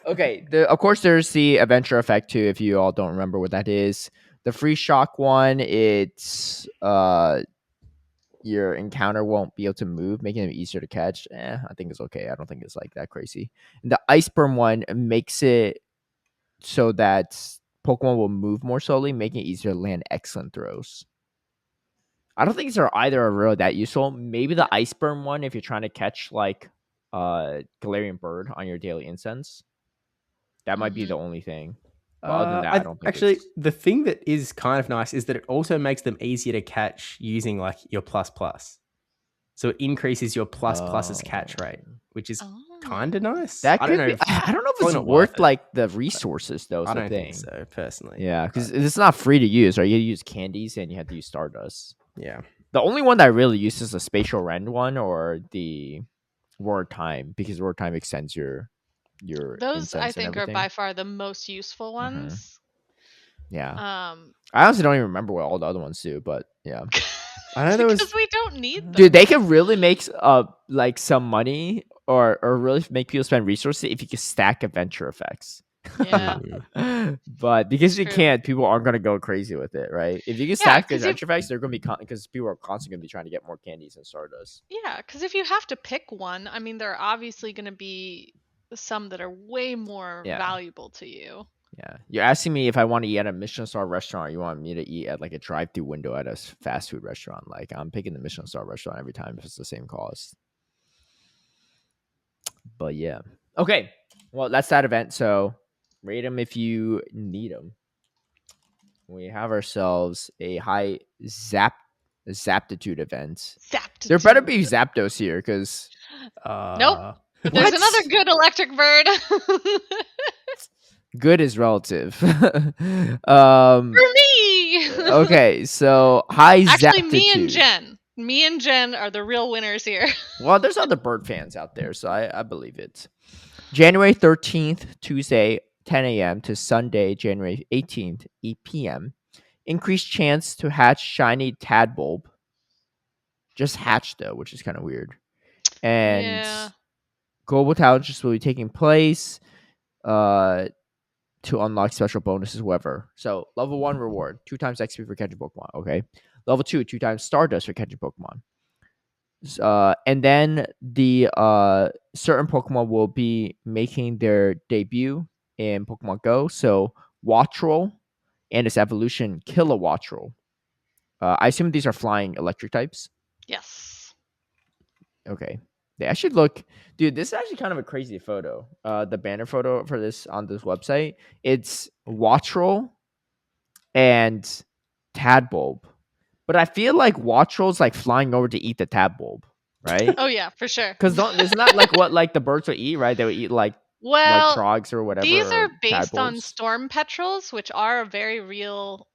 Okay, of course there's the adventure effect too, if you all don't remember what that is. The free shock one, it's your encounter won't be able to move, making it easier to catch. I think it's okay. I don't think it's like that crazy. And the ice burn one makes it so that Pokemon will move more slowly, making it easier to land excellent throws. I don't think these are either really that useful. Maybe the ice burn one if you're trying to catch like Galarian Bird on your daily incense. That might be the only thing. But other than that, I don't think actually the thing that is kind of nice is that it also makes them easier to catch using like your plus. So it increases your plus's catch rate, which is kind of nice. That could be. I don't know if it's worth like the resources though. I don't think so personally. Yeah, because it's not free to use, right? You use candies and you have to use Stardust. Yeah. The only one that I really use is the spatial rend one or the word time, because word time extends your those I think are by far the most useful ones. Yeah. I honestly don't even remember what all the other ones do, but yeah. I know because we don't need them. Dude, they could really make like some money or really make people spend resources if you can stack adventure effects. Yeah. But because you can't, people aren't going to go crazy with it, right? If you can stack adventure effects, they're going to be because people are constantly going to be trying to get more candies and Stardust. Yeah, because if you have to pick one, I mean, there are obviously going to be some that are way more valuable to you. Yeah. You're asking me if I want to eat at a Michelin star restaurant, or you want me to eat at like a drive-through window at a fast food restaurant. Like, I'm picking the Michelin star restaurant every time if it's the same cost. But yeah. Okay. Well, that's that event. So rate them if you need them. We have ourselves a high Zaptitude event. There better be Zapdos here because nope. But there's another good electric bird. Good is relative. For me. Okay, so high Actually, Zaptitude. Me and Jen are the real winners here. Well, there's other bird fans out there, so I believe it. January 13th, Tuesday, 10 a.m. to Sunday, January 18th, 8 p.m. Increased chance to hatch shiny Tadbulb. Just hatched, though, which is kind of weird. And global challenges will be taking place to unlock special bonuses, whoever. So, level 1 reward, 2 times XP for catching Pokemon. Okay. Level 2, 2 times Stardust for catching Pokemon. And then the certain Pokemon will be making their debut in Pokemon Go. So, Wattrel and its evolution, Kilowattrel. I assume these are flying electric types. Yes. Okay. They actually look, dude, this is actually kind of a crazy photo. The banner photo for this on this website, it's Wattrel and Tadbulb. But I feel like Wattrel's like flying over to eat the Tadbulb, right? Oh yeah, for sure. Because isn't that like what like the birds would eat, right? They would eat like frogs or whatever. These are based on storm petrels, which are a very real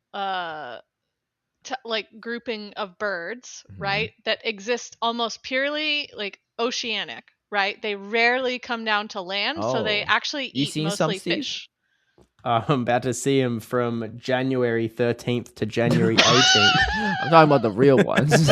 like grouping of birds, right? That exist almost purely like oceanic, right? They rarely come down to land, so they actually eat mostly fish. I'm about to see them from January 13th to January 18th. I'm talking about the real ones.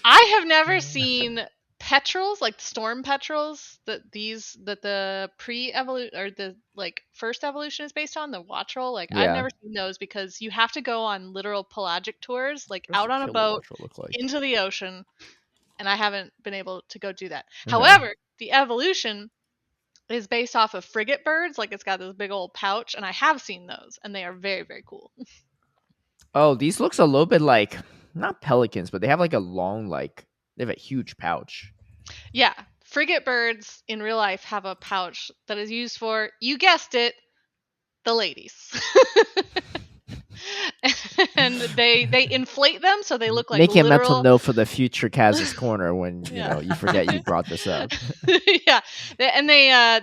I have never seen petrels, like storm petrels, that the pre-evolution or the like first evolution is based on, the Wattrel. Like I've never seen those because you have to go on literal pelagic tours, like out on a boat into the ocean, and I haven't been able to go do that. However, the evolution is based off of frigate birds, like it's got this big old pouch, and I have seen those, and they are very, very cool. Oh, these looks a little bit like, not pelicans, but they have like a long, like, they have a huge pouch. Yeah, frigate birds in real life have a pouch that is used for, you guessed it, the ladies. And they inflate them so they look like making a mental note for the future Kaz's Corner when you forget you brought this up. Yeah, and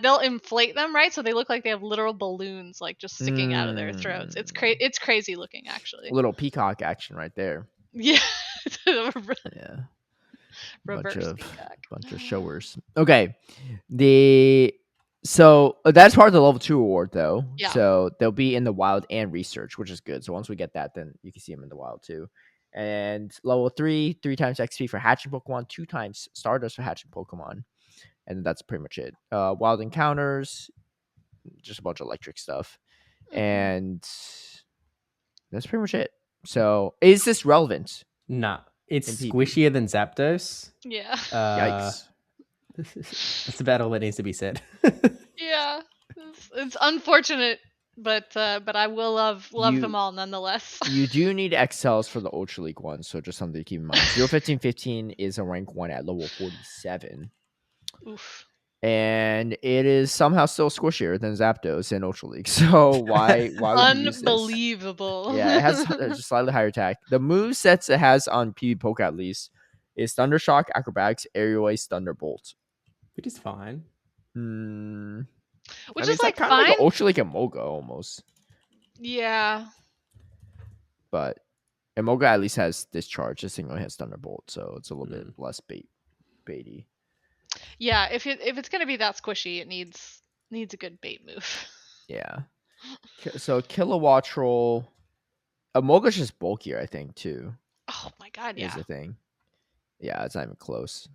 they'll inflate them, right? So they look like they have literal balloons like just sticking out of their throats. It's crazy looking, actually. A little peacock action right there. Yeah. Yeah. Reverse bunch of showers. Okay. So that's part of the level 2 award, though. Yeah. So they'll be in the wild and research, which is good. So once we get that, then you can see them in the wild too. And level 3, 3 times XP for hatching Pokemon, 2 times Stardust for hatching Pokemon, and that's pretty much it. Wild encounters, just a bunch of electric stuff, and that's pretty much it. So is this relevant? Nah, it's squishier than Zapdos. Yeah. Yikes. That's about all that needs to be said. Yeah, it's unfortunate, but I will love them all nonetheless. You do need XLs for the Ultra League ones, so just something to keep in mind. 01515 is a rank 1 at level 47. Oof. And it is somehow still squishier than Zapdos in Ultra League. So why would you use this? Unbelievable. Yeah, it has just slightly higher attack. The move sets it has on PvP Poke at least is Thundershock, Acrobatics, Aerial Ace, Thunderbolt. Which is fine. Which is like kind fine. of like an Ultra League Emolga almost. Yeah. But Emolga at least has Discharge. This thing only has Thunderbolt, so it's a little bit less baity. Yeah, if it's gonna be that squishy, it needs a good bait move. Yeah. So Wattrel, Emolga's just bulkier, I think, too. Oh my god, yeah. Is the thing. Yeah, it's not even close.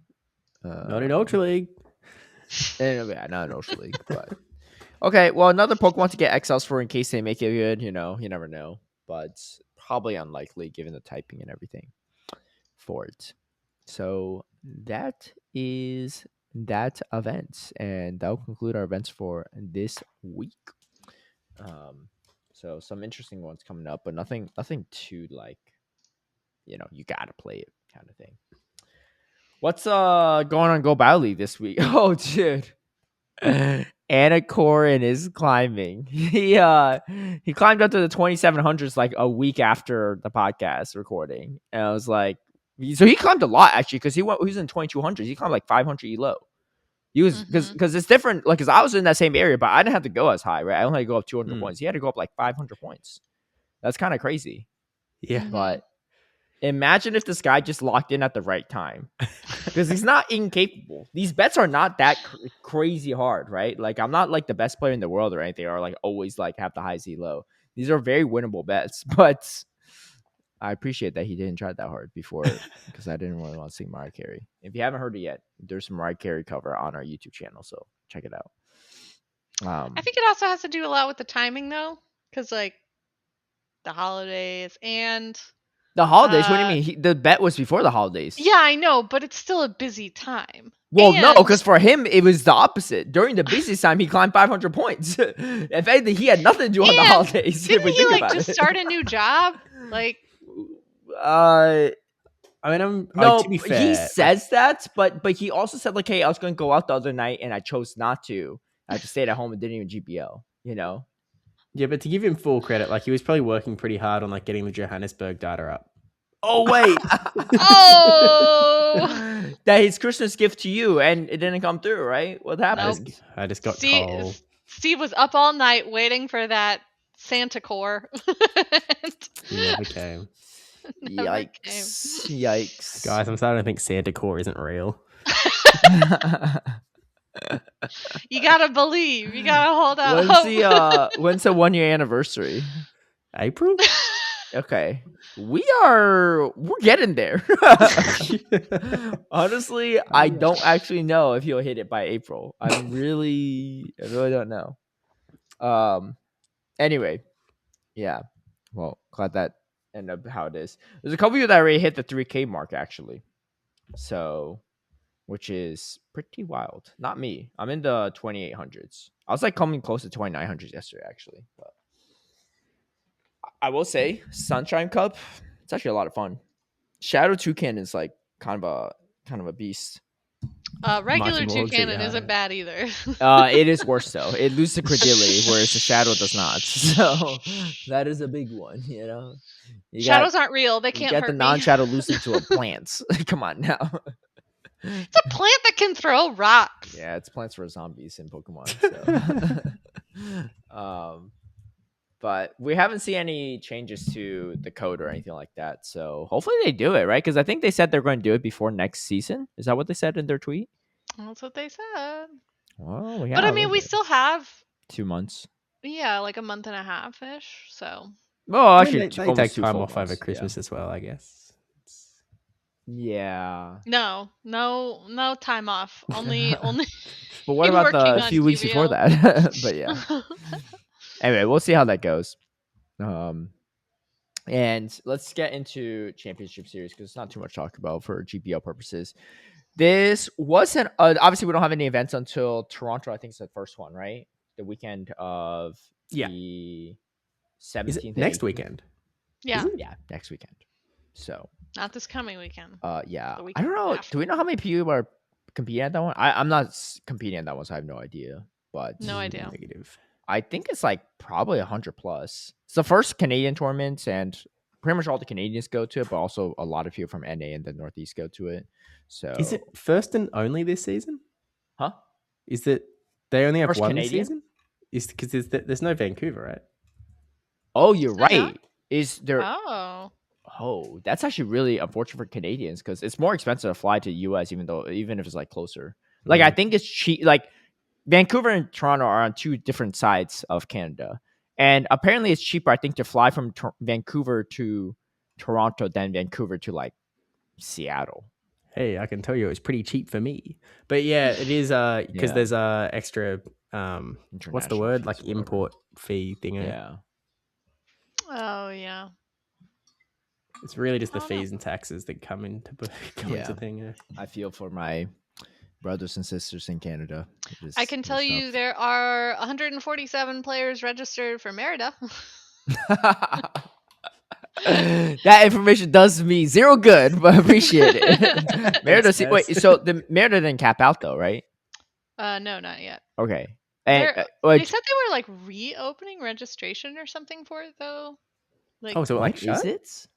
Not in Ultra League. Yeah, not in Ultra League, but okay. Well, another Pokemon to get XLs for in case they make it good. You never know, but probably unlikely given the typing and everything for it. So that is that event, and that will conclude our events for this week. So some interesting ones coming up, but nothing too like, you gotta play it kind of thing. What's going on Go Battle League this week? Oh, dude. Anacorin is climbing. He climbed up to the 2700s like a week after the podcast recording. And I was like, so he climbed a lot actually because he was in 2200s. He climbed like 500 elo. He was because it's different. Like, because I was in that same area, but I didn't have to go as high, right? I only had to go up 200 points. He had to go up like 500 points. That's kind of crazy. Yeah, but imagine if this guy just locked in at the right time, because he's not incapable. These bets are not that crazy hard, right? Like, I'm not like the best player in the world or anything, or like always like have the high Z low. These are very winnable bets, but I appreciate that he didn't try that hard before, because I didn't really want to sing Mariah Carey. If you haven't heard it yet, there's some Mariah Carey cover on our YouTube channel, so check it out. I think it also has to do a lot with the timing, though, because like the holidays and the holidays. What do you mean? The bet was before the holidays. Yeah, I know, but it's still a busy time. Well, no, because for him it was the opposite. During the busiest time, he climbed 500 points. In fact, he had nothing to do on the holidays. Didn't he like just start a new job? Like, I mean, to be fair, he says that, but he also said like, "Hey, I was going to go out the other night and I chose not to. I just stayed at home and didn't even GPL." Yeah, but to give him full credit, like he was probably working pretty hard on like getting the Johannesburg data up. Oh wait! Oh, that his Christmas gift to you, and it didn't come through, right? What happened? I just got cold. Steve was up all night waiting for that Santa core. He never came. Yikes. Guys, I'm starting to think Santa core isn't real. You gotta believe. You gotta hold out. When's the 1 year anniversary? April? Okay. We're getting there. Honestly, I don't actually know if he'll hit it by April. I really don't know. Anyway, yeah. Well, glad that ended up how it is. There's a couple of you that already hit the 3K mark actually. So, which is pretty wild. Not me. I'm in the 2800s. I was like coming close to 2900s yesterday actually, but I will say Sunshine Cup, it's actually a lot of fun. Shadow Toucan is like kind of a beast. Regular Toucan isn't bad either. It is worse though. It loses to Credility, whereas the Shadow does not. So that is a big one, Shadows aren't real. They can't hurt me. You get the non-shadow losing to a plant. Come on now. It's a plant that can throw rocks. Yeah, it's plants for zombies in Pokemon. So. But we haven't seen any changes to the code or anything like that. So hopefully they do it, right? Because I think they said they're going to do it before next season. Is that what they said in their tweet? That's what they said. Well, but I mean, we still have 2 months. Yeah, like a month and a half ish. So. Oh, actually, they take time off over Christmas as well, I guess. Yeah. No time off. Only. But what about the few weeks before that? But yeah. Anyway, we'll see how that goes. And let's get into Championship Series because it's not too much to talk about for GPL purposes. This wasn't obviously we don't have any events until Toronto. I think it's the first one, right? The weekend of the 17th. Next weekend. Yeah. Yeah, next weekend. So not this coming weekend. Yeah. I don't know. Do we know how many people are competing at that one? I'm not competing at that one, so I have no idea. But No idea. Negative. I think it's like probably 100 plus. It's the first Canadian tournament, and pretty much all the Canadians go to it, but also a lot of people from NA and the Northeast go to it. So is it first and only this season? Huh? Is that they only have First one Canadian? this season? Is because there's no Vancouver, right? Oh, you're Is there right. not? Is there? Oh, That's actually really unfortunate for Canadians because it's more expensive to fly to US, even if it's like closer. Like I think it's cheap. Like Vancouver and Toronto are on two different sides of Canada, and apparently it's cheaper. I think to fly from Vancouver to Toronto than Vancouver to like Seattle. Hey, I can tell you it's pretty cheap for me. But yeah, it is because there's a extra what's the word, like import fee thing. Yeah. Oh yeah. It's really just the fees and taxes that come into thing. Yeah. I feel for my brothers and sisters in Canada. I can tell you there are 147 players registered for Merida. That information does me zero good, but I appreciate it. Merida, so the Merida didn't cap out though, right? No, not yet. Okay. And they said they were like reopening registration or something for it though. Like, oh, so like is it?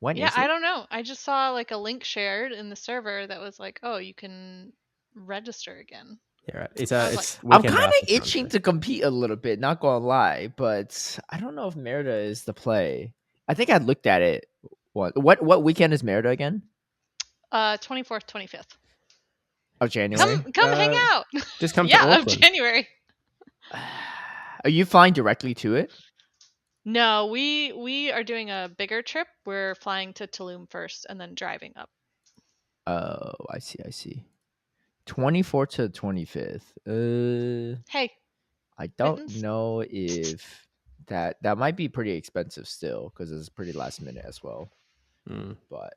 When yeah, I don't know. I just saw like a link shared in the server that was like, "Oh, you can register again." Yeah, right. It's I'm kind of itching to compete a little bit, not gonna lie, but I don't know if Merida is the play. I think I looked at it. What weekend is Merida again? 24th, 25th. Of January. Come hang out. Just come to Auckland. Of January. Are you flying directly to it? No, we are doing a bigger trip. We're flying to Tulum first and then driving up. Oh, I see. 24th to 25th. Hey. I don't know if that might be pretty expensive still because it's pretty last minute as well. But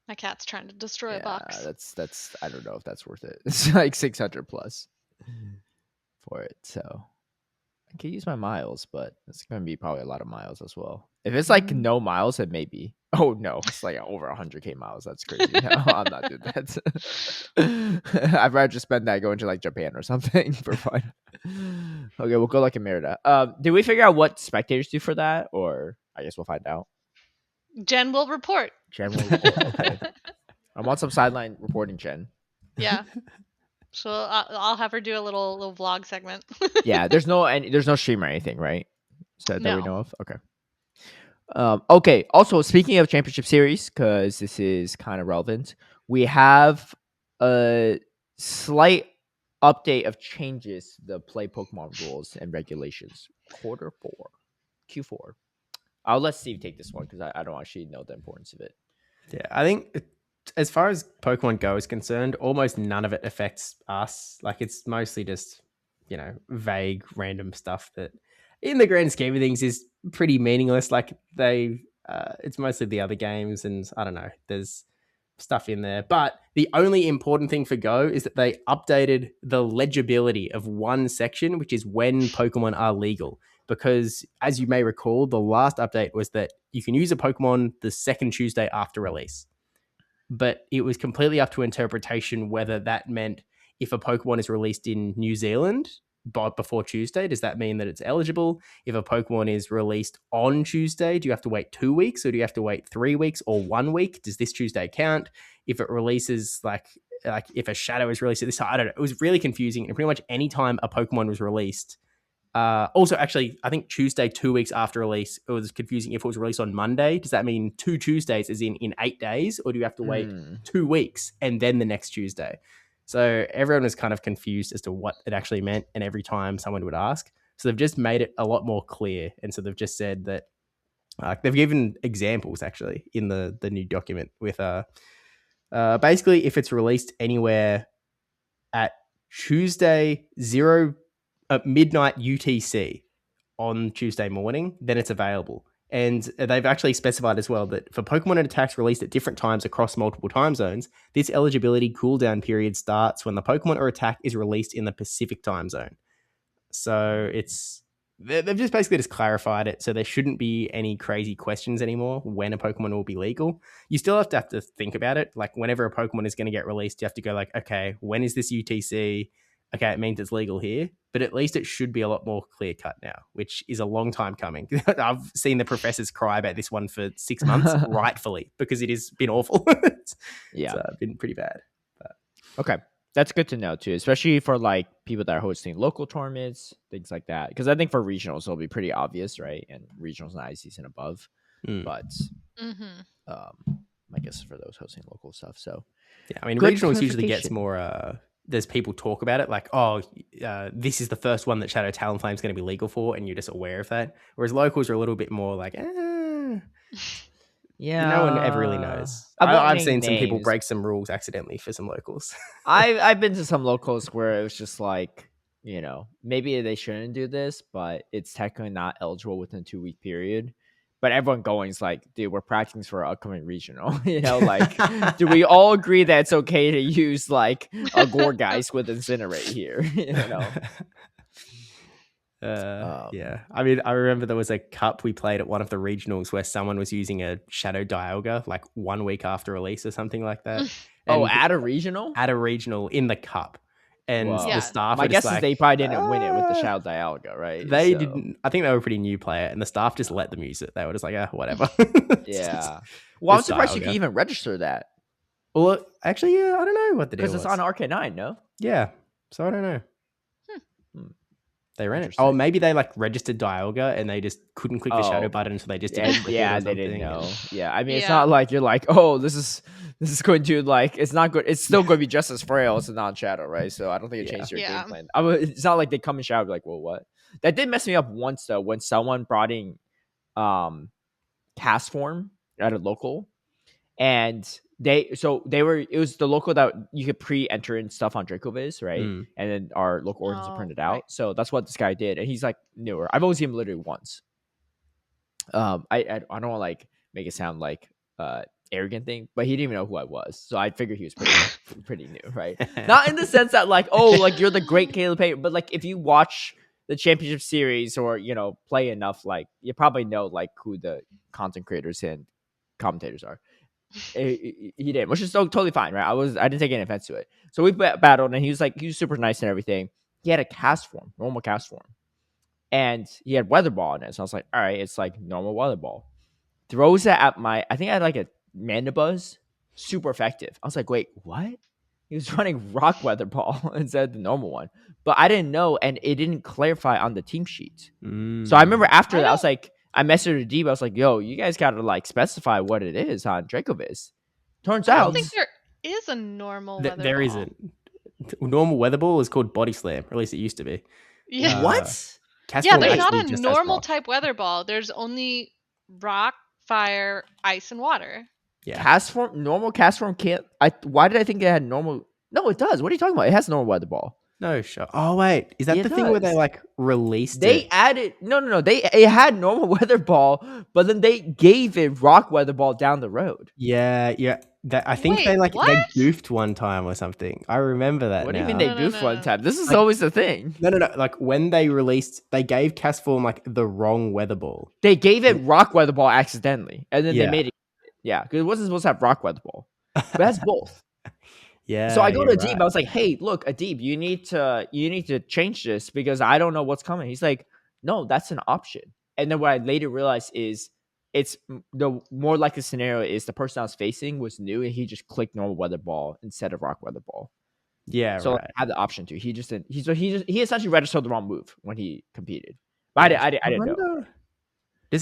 my cat's trying to destroy a box. That's I don't know if that's worth it. It's like 600 plus for it, so I can use my miles, but it's going to be probably a lot of miles as well. If it's like no miles, then maybe. Oh no, it's like over 100k miles. That's crazy. No, I'm not doing that. I'd rather just spend that going to like Japan or something for fun. Okay, we'll go like a Merida. Did we figure out what spectators do for that, or I guess we'll find out. Jen will report. Okay. I want some sideline reporting, Jen. Yeah. So I'll have her do a little vlog segment. Yeah, there's no stream or anything, right? So that we know of. Okay. Okay. Also, speaking of Championship Series, because this is kind of relevant, we have a slight update of changes to the play Pokemon rules and regulations. Q4. I'll let Steve take this one because I don't actually know the importance of it. Yeah, I think as far as Pokemon Go is concerned, almost none of it affects us. Like, it's mostly just, vague, random stuff that in the grand scheme of things is pretty meaningless. Like, it's mostly the other games, and I don't know, there's stuff in there. But the only important thing for Go is that they updated the legibility of one section, which is when Pokemon are legal. Because, as you may recall, the last update was that you can use a Pokemon the second Tuesday after release. But it was completely up to interpretation whether that meant if a Pokemon is released in New Zealand but before Tuesday, does that mean that it's eligible? If a Pokemon is released on Tuesday, do you have to wait 2 weeks, or do you have to wait 3 weeks or 1 week? Does this Tuesday count? If it releases like if a Shadow is released at this time, I don't know. It was really confusing. And pretty much any time a Pokemon was released, also, actually, I think Tuesday, 2 weeks after release, it was confusing. If it was released on Monday, does that mean 2 Tuesdays is in 8 days, or do you have to wait 2 weeks and then the next Tuesday? So everyone was kind of confused as to what it actually meant, and every time someone would ask. So they've just made it a lot more clear. And so they've just said that they've given examples, actually, in the new document with basically if it's released anywhere at Tuesday, midnight UTC on Tuesday morning, then it's available. And they've actually specified as well that for Pokemon and attacks released at different times across multiple time zones, this eligibility cooldown period starts when the Pokemon or attack is released in the Pacific time zone. So it's they've just basically just clarified it, so there shouldn't be any crazy questions anymore when a Pokemon will be legal. You still have to think about it. Like whenever a Pokemon is going to get released, you have to go like, okay, when is this UTC? Okay, it means it's legal here, but at least it should be a lot more clear cut now, which is a long time coming. I've seen the professors cry about this one for 6 months, rightfully, because it has been awful. It's been pretty bad. But. Okay. That's good to know too, especially for like people that are hosting local tournaments, things like that. Because I think for regionals it'll be pretty obvious, right? And regionals and ICs and above. But I guess for those hosting local stuff. So yeah, I mean, regionals usually gets more. There's people talk about it like, oh, this is the first one that Shadow Talonflame is going to be legal for, and you're just aware of that. Whereas locals are a little bit more like, yeah, no one ever really knows. I've seen some people break some rules accidentally for some locals. I've been to some locals where it was just like, maybe they shouldn't do this, but it's technically not eligible within a 2-week period. But everyone going is like, dude, we're practicing for our upcoming regional. Like, do we all agree that it's okay to use like a Gorgeist with Incinerate here? Yeah, I mean, I remember there was a cup we played at one of the regionals where someone was using a Shadow Dialga like 1 week after release or something like that. At a regional? At a regional in the cup. And the staff. My guess is they probably didn't win it with the Shadow Dialga, right? They didn't. I think they were a pretty new player, and the staff just let them use it. They were just like, whatever. Yeah. Well, I'm surprised you can even register that. Well, actually, yeah, I don't know what the deal was. Because it's on RK9, no? Yeah. So I don't know. They ran it. Oh, maybe they like registered Dialga and they just couldn't click the shadow button, so they just didn't click it. They didn't know. Yeah, I mean, it's not like you're like, oh, this is going to like, it's not good. It's still going to be just as frail as a non-shadow, right? So I don't think it changed your game plan. It's not like they come in shadow be like, well, what? That did mess me up once though when someone brought in cast form at a local, and it was the local that you could pre-enter in stuff on Dracoviz, right? And then our local orders are printed out. So that's what this guy did, and he's like newer. I've only seen him literally once. I don't want to like make it sound like arrogant thing, but he didn't even know who I was, so I figured he was pretty new, right? Not in the sense that like, oh, like you're the great Caleb Payton, but like if you watch the championship series or play enough, like you probably know like who the content creators and commentators are. He did, which is totally fine, right? I didn't take any offense to it. So we battled, and he was super nice and everything. He had a cast form, normal cast form, and he had weather ball in it. So I was like, all right, it's like normal weather ball. Throws it at I think I had like a Mandibuzz, super effective. I was like, wait, what? He was running rock weather ball instead of the normal one, but I didn't know, and it didn't clarify on the team sheet. So I remember after that, I was like, I messaged Deeb. I was like, yo, you guys got to like specify what it is on Dracoviz. Turns out. I don't think there is a normal weather ball. There isn't. Normal weather ball is called Body Slam, or at least it used to be. Yeah. What? There's not a normal type weather ball. There's only rock, fire, ice, and water. Yeah. Normal cast form can't. Why did I think it had normal? No, it does. What are you talking about? It has normal weather ball. No, sure. Oh wait, is that the thing where they like released? They added no. It had normal weather ball, but then they gave it rock weather ball down the road. Yeah. I think they goofed one time or something. I remember that. What do you mean they goofed one time? This is always the thing. No. Like when they released, they gave Castform like the wrong weather ball. They gave it rock weather ball accidentally, and then they made it. Yeah, because it wasn't supposed to have rock weather ball, but it has both. Yeah. So I go to Adib. Right. I was like, "Hey, look, Adib, you need to change this because I don't know what's coming." He's like, "No, that's an option." And then what I later realized is it's the more likely scenario is the person I was facing was new and he just clicked normal weather ball instead of rock weather ball. Yeah. So I had the option to. He just didn't. He essentially registered the wrong move when he competed. But I didn't know.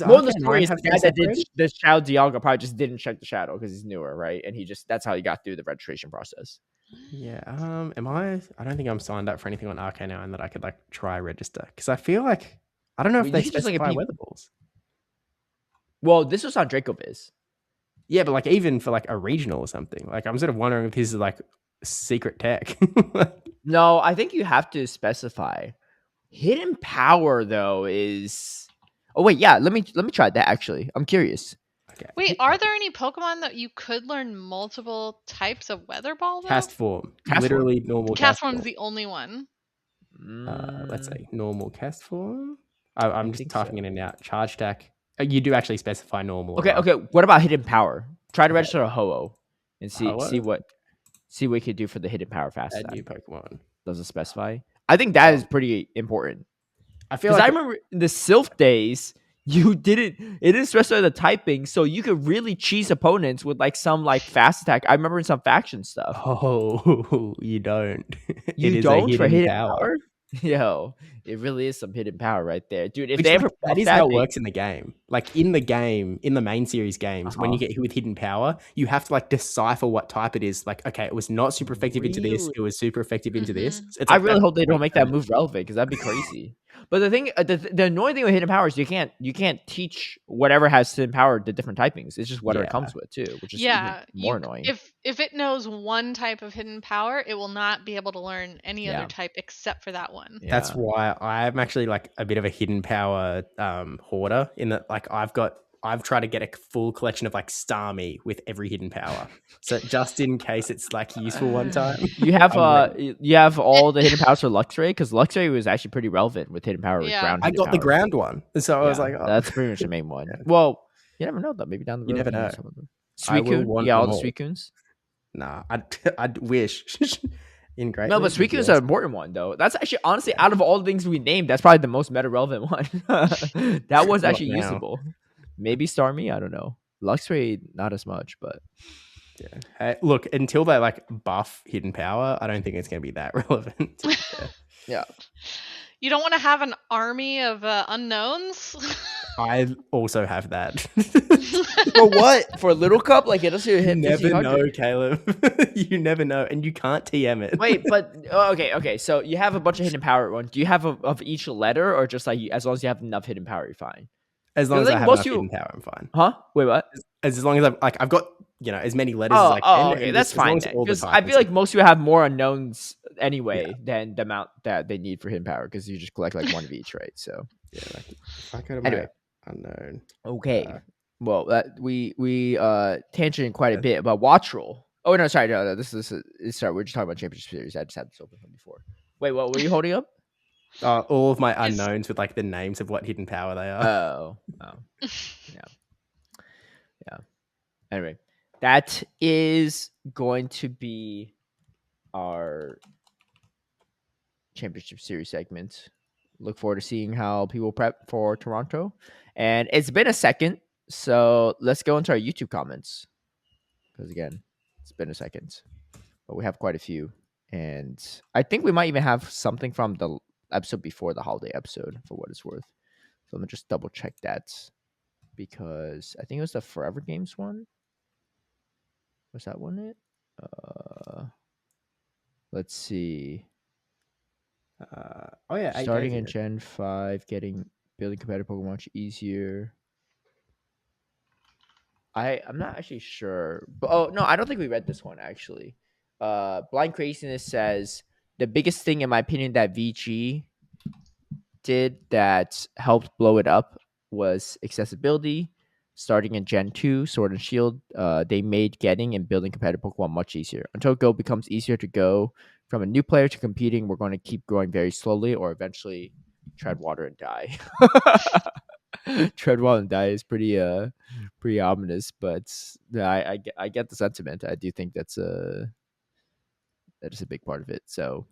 More of the story is the guy that did the Shadow Dialga probably just didn't check the Shadow because he's newer, right? And that's how he got through the registration process. Yeah. I don't think I'm signed up for anything on RK9 that I could like try register because I feel like I don't know if they specify weather balls. Well, this was on Dracoviz. Yeah, but like even for like a regional or something, like I'm sort of wondering if this is like secret tech. No, I think you have to specify. Hidden power though is. Oh wait, yeah. Let me try that. Actually, I'm curious. Okay. Wait, are there any Pokemon that you could learn multiple types of weather ball? Cast form, literally normal. Cast form is the only one. Let's say normal cast form. I'm just typing in and out. Charge attack. You do actually specify normal. Okay, okay. What about hidden power? Try to register a Ho-Oh and see what we could do for the hidden power fast Add new attack. Pokemon. Does it specify? I think that is pretty important. I feel because like I remember in the Sylph days, it didn't specify the typing, so you could really cheese opponents with like some like fast attack. I remember in some faction stuff. Oh, you don't. You don't for hidden power? Yo, it really is some hidden power right there, dude. If they ever that is how it works in the game. Like in the main series games, when you get hit with hidden power, you have to like decipher what type it is. Like, okay, it was not super effective into this. It was super effective into this. It's I really hope they don't make that move relevant because that'd be crazy. But the thing, the annoying thing with hidden power is you can't teach whatever has hidden power the different typings. It's just whatever it comes with too, which is even more annoying. If it knows one type of hidden power, it will not be able to learn any other type except for that one. Yeah. That's why I'm actually like a bit of a hidden power hoarder in that like I've tried to get a full collection of like Starmie with every hidden power. So just in case it's like useful one time. You have all the hidden powers for Luxray because Luxray was actually pretty relevant with hidden power. Yeah. Ground I got the ground one. So I was like, that's pretty much the main one. Well, you never know though. Maybe down the road. You never know. Suicune, all the Suicunes. Nah, I'd wish. In great. No, but Suicune is an important one though. That's actually honestly out of all the things we named, that's probably the most meta relevant one. That was actually usable. Maybe Starmie, I don't know. Luxray, not as much, but yeah. Hey, look, until they like buff hidden power, I don't think it's going to be that relevant. Yeah. You don't want to have an army of unknowns? I also have that. For what? For Little Cup? Like it doesn't hit. You never know, Caleb. You never know, and you can't TM it. Wait, but okay. So you have a bunch of hidden power ones. Do you have of each letter, or just like as long as you have enough hidden power, you're fine? As long as I have enough hidden power, I'm fine. Huh? Wait, what? As long as I've got as many letters as I can. Okay, that's fine. Because I feel like most people have more unknowns anyway than the amount that they need for hidden power. Because you just collect like one of each, right? So yeah. Like, if I go to my unknown. Okay. Well, we tangented quite a bit about Wattrel. Oh no, sorry, no. This is sorry. We're just talking about Championship Series. I just had this open from before. Wait, what were you holding up? All of my unknowns with like the names of what hidden power they are. Oh, yeah. Anyway, that is going to be our Championship Series segment. Look forward to seeing how people prep for Toronto. And it's been a second, so let's go into our YouTube comments. Because again, it's been a second, but we have quite a few. And I think we might even have something from the episode before the holiday episode, for what it's worth. So let me just double check that. Because I think it was the Forever Games one. Was that one it? Let's see. Starting in Gen 5, building competitive Pokemon much easier. I'm not actually sure. But no, I don't think we read this one actually. Blind Craziness says the biggest thing in my opinion that VG did that helped blow it up was accessibility. Starting in Gen 2, Sword and Shield, they made getting and building competitive Pokemon much easier. Until Go becomes easier to go from a new player to competing, we're going to keep growing very slowly or eventually tread water and die. Tread water and die is pretty ominous, but I get the sentiment. I do think that is a big part of it. So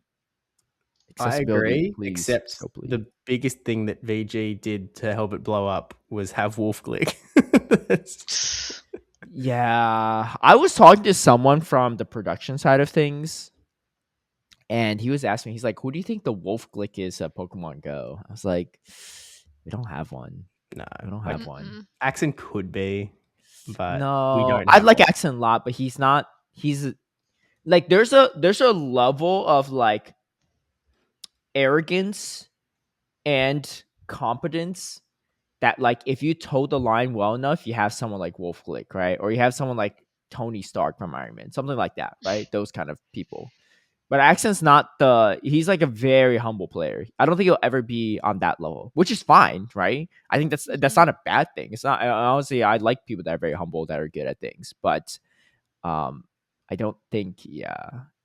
I agree, except the biggest thing that VG did to help it blow up was have Wolf Glick. Yeah, I was talking to someone from the production side of things, and he was asking me, he's like, who do you think the Wolf Glick is at Pokemon Go? I was like, we don't have one. No, we don't have one. Accent could be, but no, we don't. I like Accent a lot, but he's not. He's like there's a level of like arrogance and competence that like if you toe the line well enough, you have someone like Wolf Glick, right? Or you have someone like Tony Stark from Iron Man, something like that, right? Those kind of people. But Accent's not he's like a very humble player. I don't think he'll ever be on that level, which is fine, right? I think that's not a bad thing. It's not, honestly, I like people that are very humble, that are good at things, but I don't think,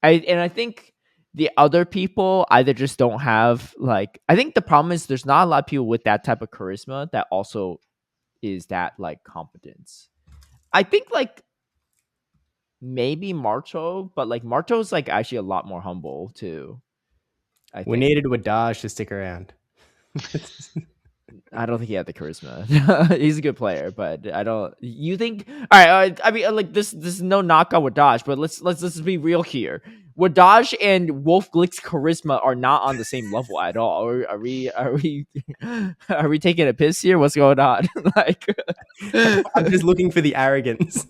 I think The other people either just don't have like. I think the problem is there's not a lot of people with that type of charisma that also is that like competence. I think like maybe Marto, but like Marto's like actually a lot more humble too. We needed Wadaj to stick around. I don't think he had the charisma. He's a good player, but I don't. You think? All right. I mean, like this is no knock on Wadaj, but let's be real here. Wadaj and Wolf Glick's charisma are not on the same level at all. Are we are we taking a piss here? What's going on? Like, I'm just looking for the arrogance.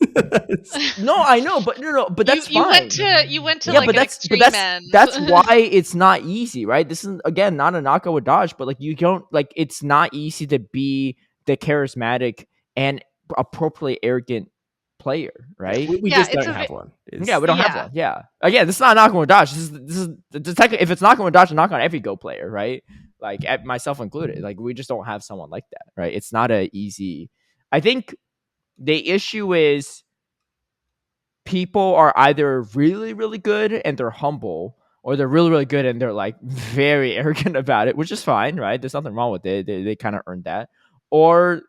No, I know, but but that's fine. You went to like extreme ends. That's why it's not easy, right? This is again not a knock with Dodge, but like you don't like it's not easy to be the charismatic and appropriately arrogant player, right? We just don't have one. We don't have one. Yeah, again, this is not a knock with Dodge. This is if it's knocking with Dodge, knock on every Go player, right? Like myself included. Like we just don't have someone like that, right? It's not a easy. I think the issue is people are either really, really good and they're humble, or they're really, really good and they're like very arrogant about it, which is fine, right? There's nothing wrong with it. They kind of earned that. Or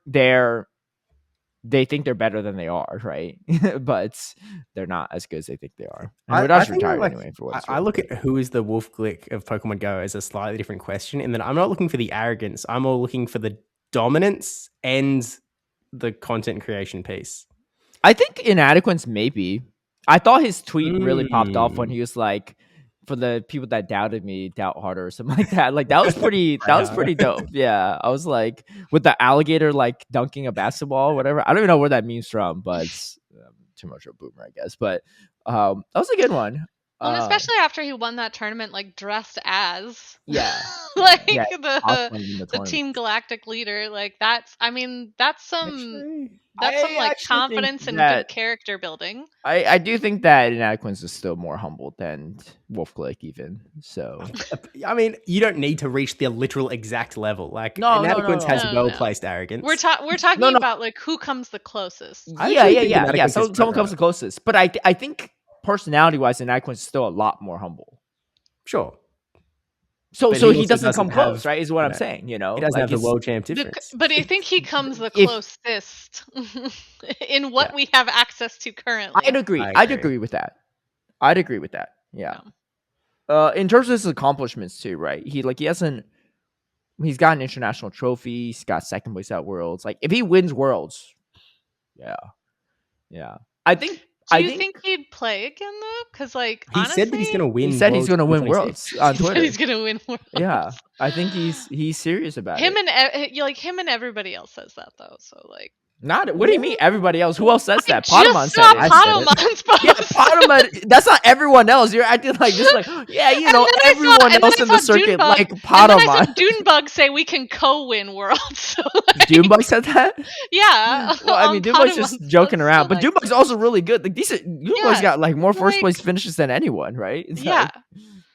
they think they're better than they are, right? But they're not as good as they think they are. And I retired anyway. For what I look at who is the Wolf Glick of Pokemon Go as a slightly different question, and then I'm not looking for the arrogance. I'm more looking for the dominance and the content creation piece. I think inadequates maybe. I thought his tweet really popped off when he was like, for the people that doubted me, doubt harder or something like that. Like that was pretty dope. Yeah. I was like with the alligator like dunking a basketball or whatever. I don't even know where that meme's from, but it's too much of a boomer, I guess. But that was a good one. Well, especially after he won that tournament, like dressed as like the Team Galactic leader. Like that's some like confidence and good character building. I do think that Inadequance is still more humble than Wolf Glick even. So I mean, you don't need to reach the literal exact level. Like Inadequance has well-placed arrogance. We're talking about like who comes the closest. Yeah. Someone comes the closest, but I think personality-wise, Inadequance is still a lot more humble. Sure. So he doesn't come close, right? Is what I'm saying. You know, he doesn't have the world champ difference. But I think he comes the closest in what we have access to currently. I'd agree with that. Yeah. In terms of his accomplishments too, right? He's got an international trophy. He's got second place at Worlds. Like if he wins Worlds, yeah. Do you think he'd play again though? Because like he said that he's going to win. He said he's going to win Worlds on Twitter. He's going to win Worlds. Yeah, I think he's serious about it. Him and everybody else says that though. So like, what do you mean everybody else? Who else says that? Potamon said it. Potamon's post. Yeah, Potamon. That's not everyone else. You're acting like just like everyone else in the circuit like Potamon. And then I saw Dunebug say we can co-win Worlds. So like, Dunebug said that. Yeah. Well, I mean, Dunebug's just joking around, but Dunebug's also really good. Like Dunebug's got like more first place finishes than anyone, right? It's like,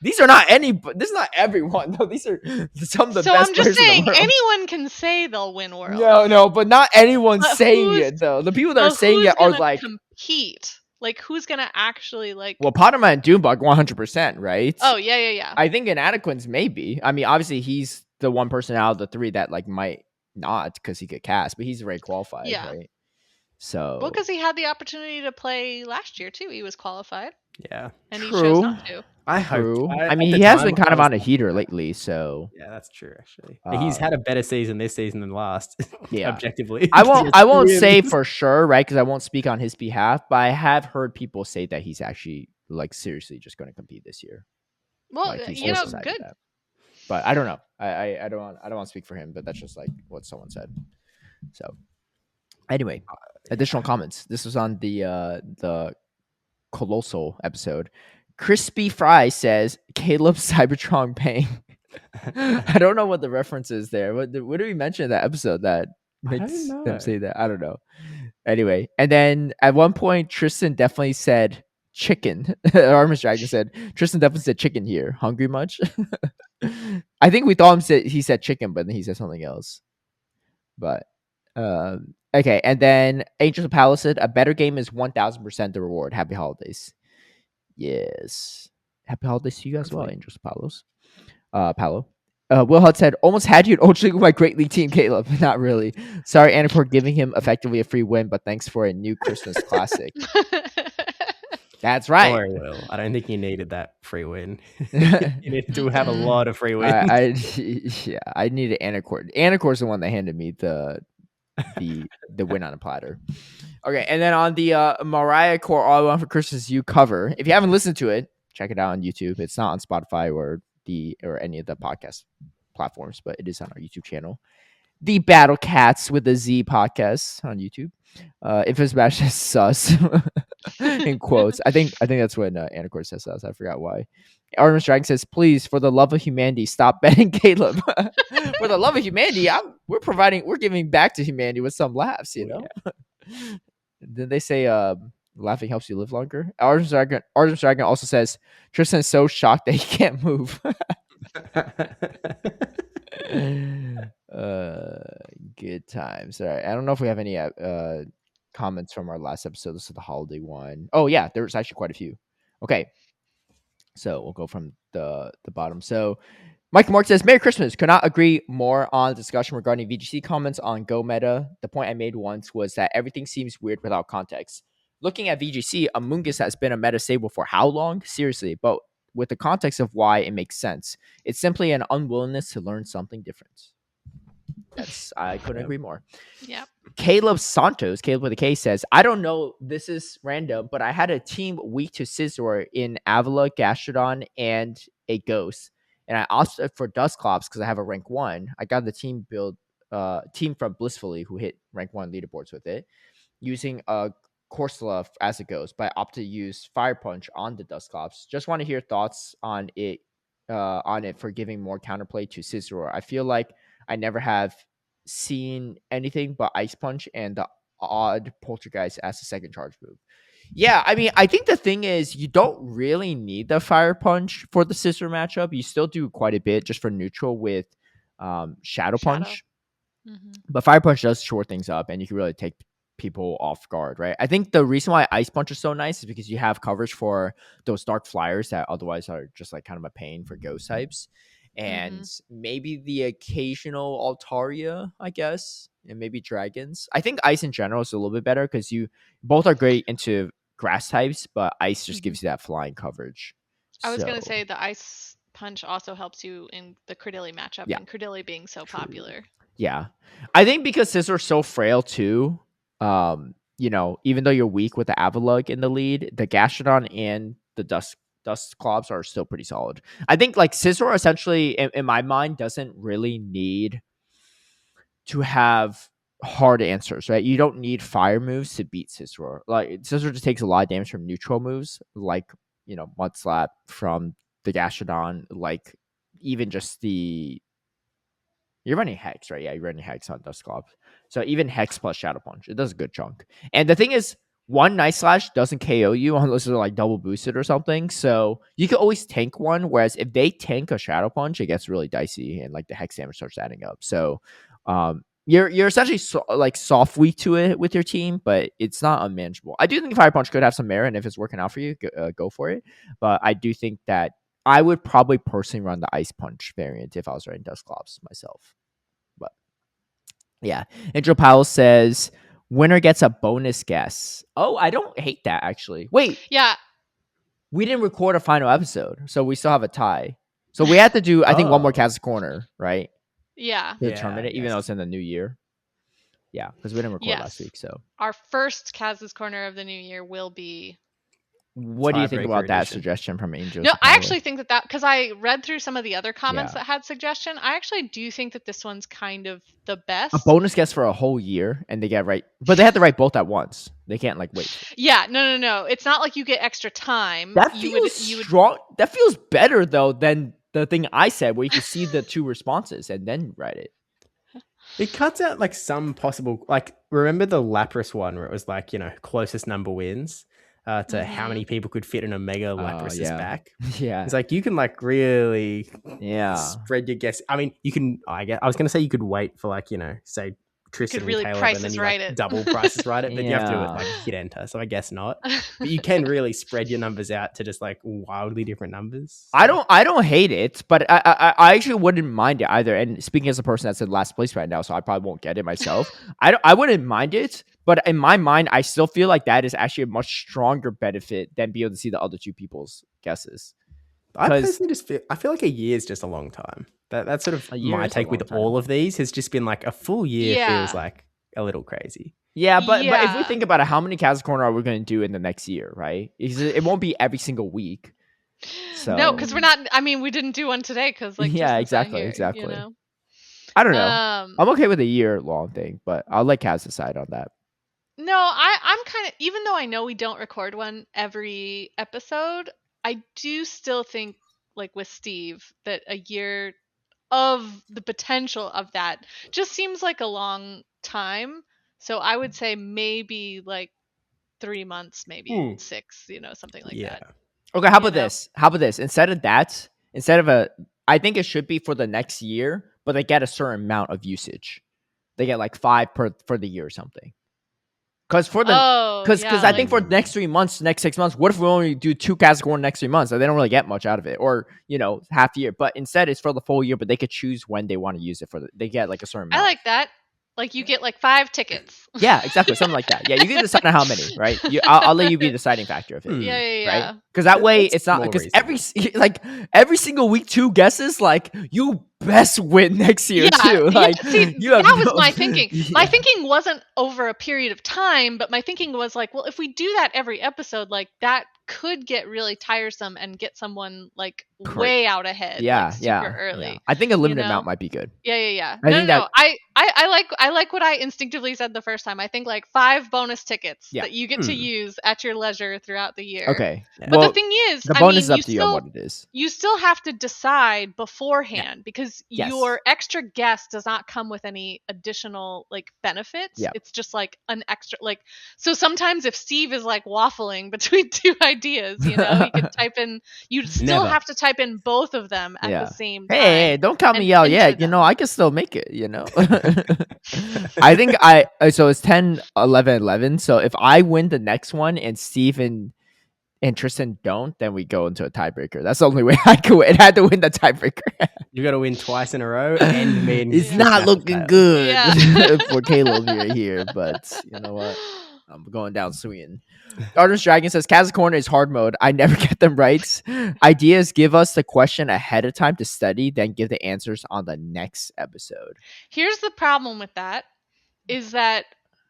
these are not this is not everyone though. These are some of the best players in the world. So I'm just saying, anyone can say they'll win Worlds. No, but not anyone's saying it though. The people that are saying it are like compete. Like who's gonna actually like? Well, Potamon and Dunebug 100%, right? Oh yeah. I think Inadequance maybe. I mean, obviously he's the one person out of the three that like might not because he could cast, but he's already qualified, right? So because he had the opportunity to play last year too. He was qualified. Yeah, and he chose not to. I mean, he has been kind of on a heater lately, so yeah, that's true. Actually, he's had a better season this season than last. Yeah, objectively, I won't say for sure, right? Because I won't speak on his behalf, but I have heard people say that he's actually like seriously just going to compete this year. Well, like, good. That. But I don't know. I don't want to speak for him, but that's just like what someone said. So anyway, additional comments. This was on the Colossal episode. Crispy Fry says Caleb Cybertron Peng. I don't know what the reference is there. What did we mention in that episode that makes them say that? I don't know. Anyway, and then at one point Tristan definitely said chicken. Armis Dragon said Tristan definitely said chicken here. Hungry much? I think we thought he said chicken, but then he said something else. But okay, and then Angels of Palace said a better game is 1000% the reward. Happy holidays. Yes. happy holidays to you as well, Angels Paolo. Will Hutt said, almost had you in Ultra League with my Great League team, Caleb. Not really. Sorry, Anna, for giving him effectively a free win, but thanks for a new Christmas classic. That's right. Sorry, Will. I don't think you needed that free win. You needed to have a lot of free wins. I needed Anacord. Anacord's the one that handed me the win on a platter. Okay, and then on the Mariah Core All I Want for Christmas You cover, if you haven't listened to it, check it out on YouTube. It's not on Spotify or any of the podcast platforms, but it is on our YouTube channel. The Battle Cats with the Z podcast on YouTube. If it's match is sus in quotes. I think that's when Anacord says sus. I forgot why. Artemis Dragon says, please, for the love of humanity, stop betting Caleb. For the love of humanity, we're giving back to humanity with some laughs, you know. Yeah. Then they say laughing helps you live longer. Artemis Dragon also says Tristan is so shocked that he can't move. Good times. All right. I don't know if we have any comments from our last episode. This is the holiday one. Oh yeah, there's actually quite a few. Okay. So we'll go from the bottom. So Mike Mark says, Merry Christmas. Could not agree more on the discussion regarding VGC comments on Go Meta. The point I made once was that everything seems weird without context. Looking at VGC, Amoongus has been a meta stable for how long? Seriously, but with the context of why, it makes sense. It's simply an unwillingness to learn something different. I couldn't agree more. Yeah. Caleb Santos, Caleb with a K, says, I don't know, this is random, but I had a team weak to Scizor in Avila, Gastrodon, and a Ghost. And I opted for Dusclops because I have a rank 1. I got the team from Blissfully who hit rank 1 leaderboards with it, using a Corsola as it goes, but I opted to use Fire Punch on the Dusclops. Just want to hear thoughts on it for giving more counterplay to Scizor. I feel like I never have seen anything but Ice Punch and the odd Poltergeist as a second charge move. Yeah, I mean, I think the thing is you don't really need the Fire Punch for the Scizor matchup. You still do quite a bit just for neutral with Shadow Punch. Mm-hmm. But Fire Punch does short things up, and you can really take people off guard, right? I think the reason why Ice Punch is so nice is because you have coverage for those Dark Flyers that otherwise are just like kind of a pain for Ghost types. And maybe the occasional Altaria, I guess, and maybe Dragons. I think Ice in general is a little bit better because you both are great into grass types, but Ice just gives you that flying coverage. I was going to say the Ice Punch also helps you in the Credilli matchup, and Credilli being so popular. Yeah. I think because Scizor's so frail too, you know, even though you're weak with the Avalugg in the lead, the Gastrodon and the Dusclops are still pretty solid. I think like Scizor essentially, in my mind, doesn't really need to have hard answers, right? You don't need fire moves to beat Scizor. Like Scizor just takes a lot of damage from neutral moves, like, you know, Mud Slap from the Gastrodon, like even just the... You're running Hex, right? Yeah, you're running Hex on Dusclops. So even Hex plus Shadow Punch, it does a good chunk. And the thing is, one Night Slash doesn't KO you unless they're like double boosted or something. So you can always tank one. Whereas if they tank a Shadow Punch, it gets really dicey and like the Hex damage starts adding up. So you're essentially like soft weak to it with your team, but it's not unmanageable. I do think Fire Punch could have some merit, and if it's working out for you, go for it. But I do think that I would probably personally run the Ice Punch variant if I was running Dusclops myself. But yeah. Angel Powell says winner gets a bonus guess. Oh, I don't hate that actually. Wait. Yeah. We didn't record a final episode, so we still have a tie. So we have to do, I think, one more Kaz's Corner, right? Yeah. To determine it, even though it's in the new year. Yeah, because we didn't record last week. So our first Kaz's Corner of the new year will be... What do you think about that suggestion from Angel? No, I actually think that because I read through some of the other comments that had suggestion, I actually do think that this one's kind of the best. A bonus guess for a whole year, and they get right, but they have to write both at once. They can't like wait. Yeah, no. It's not like you get extra time. That feels strong. That feels better though than the thing I said, where you can see the two responses and then write it. It cuts out like some possible, like remember the Lapras one where it was like, you know, closest number wins. To how many people could fit in a Mega Lapras's back. Yeah. It's like you can like really spread your guess. I mean, you can, I was going to say you could wait for like, you know, say Tristan could really and Caleb, price and then is you right like it. double prices right it, but you have to Yeah. like hit enter. So I guess not. But you can really spread your numbers out to just like wildly different numbers. So. I don't hate it, but I actually wouldn't mind it either. And speaking as a person that's in last place right now, so I probably won't get it myself. I wouldn't mind it, but in my mind, I still feel like that is actually a much stronger benefit than being able to see the other two people's guesses. I personally just feel like a year is just a long time. That's sort of my take with all of these has just been like a full year feels like a little crazy. Yeah, but if we think about it, how many Kaz Korner are we going to do in the next year, right? It won't be every single week. So no, because we're not. I mean, we didn't do one today because like exactly. You know? I don't know. I'm okay with a year long thing, but I'll let Kaz decide on that. No, I'm kind of, even though I know we don't record one every episode, I do still think, like with Steve, that a year of the potential of that just seems like a long time. So I would say maybe like 3 months, maybe 6, something like that. Okay, how about this? Instead of I think it should be for the next year, but they get a certain amount of usage. They get like 5 for the year or something. Because I think for the next 3 months, next 6 months, what if we only do 2 Kaz Korner next 3 months? So they don't really get much out of it, or half year. But instead, it's for the full year. But they could choose when they want to use it they get like a certain amount. I like that. Like you get like 5 tickets. Yeah, exactly, something like that. Yeah, you can decide on how many, right? I'll let you be the deciding factor of it. Yeah. Right? Because that way it's not because every single week 2 guesses, like you best win next year too. Like that was my thinking. My thinking wasn't over a period of time, but my thinking was like, well, if we do that every episode, like that could get really tiresome and get someone like way out ahead. Super early. Yeah. I think a limited amount might be good. Yeah. No. I like what I instinctively said the first time. I think like 5 bonus tickets that you get to use at your leisure throughout the year. Okay. But the thing is, the bonus is up to you on what it is. You still have to decide beforehand because your extra guest does not come with any additional like benefits. It's just like an extra so sometimes if Steve is like waffling between 2 ideas, you can type in, you'd still have to type in both of them at the same time. Hey, don't count me out yet. I can still make it, I think so it's 10, 11, 11. So if I win the next one and Steve and Tristan don't, then we go into a tiebreaker. That's the only way I could win. It had to win the tiebreaker. You got to win twice in a row, and it's not looking good for Caleb here. But you know what? I'm going down swinging. Artist Dragon says, Kaz Korner is hard mode. I never get them right. Ideas give us the question ahead of time to study, then give the answers on the next episode. Here's the problem with that, is that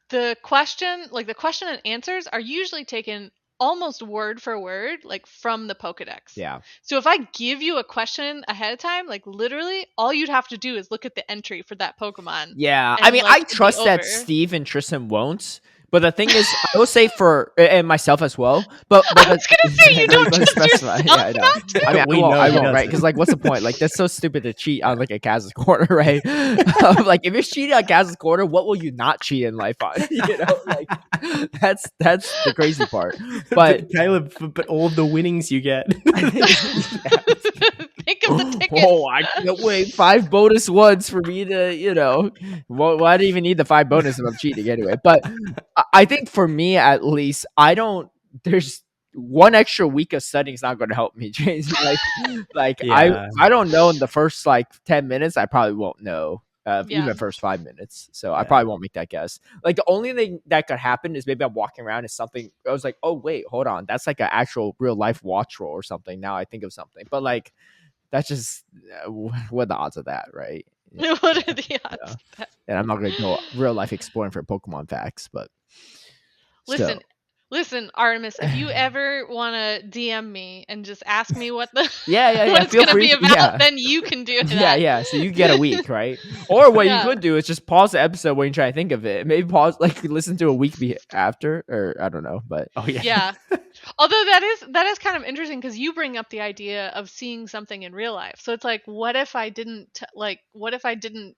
the question and answers are usually taken almost word for word, like from the Pokedex. Yeah. So if I give you a question ahead of time, like literally all you'd have to do is look at the entry for that Pokemon. Yeah. I mean, I trust that Steve and Tristan won't. But the thing is, I will say for and myself as well. But I was gonna say you don't trust yourself. Yeah, I know. I won't, right? Because like, what's the point? Like, that's so stupid to cheat on like a Kaz's Korner, right? Like, if you're cheating on Kaz's Korner, what will you not cheat in life on? Like that's the crazy part. But Caleb, but all of the winnings you get. Think of the tickets. Oh, I can't wait. 5 bonus ones for me to, why do you even need the 5 bonus if I'm cheating anyway? But I think for me, at least, there's 1 extra week of studying is not going to help me change. I don't know in the first 10 minutes, I probably won't know. Even the first 5 minutes. So I probably won't make that guess. Like the only thing that could happen is maybe I'm walking around and something, I was like, oh wait, hold on. That's like an actual real life Wattrel or something. Now I think of something, but like, that's just, what are the odds of that, right? What are the odds of that? And I'm not going to go real life exploring for Pokemon facts, but Listen, Artemis, if you ever want to DM me and just ask me what what it's going to be about, then you can do that. Yeah. So you get a week, right? Or what you could do is just pause the episode when you try to think of it. Maybe pause, listen to a week after, or I don't know. But yeah. Although that is kind of interesting because you bring up the idea of seeing something in real life. So it's like, what if I didn't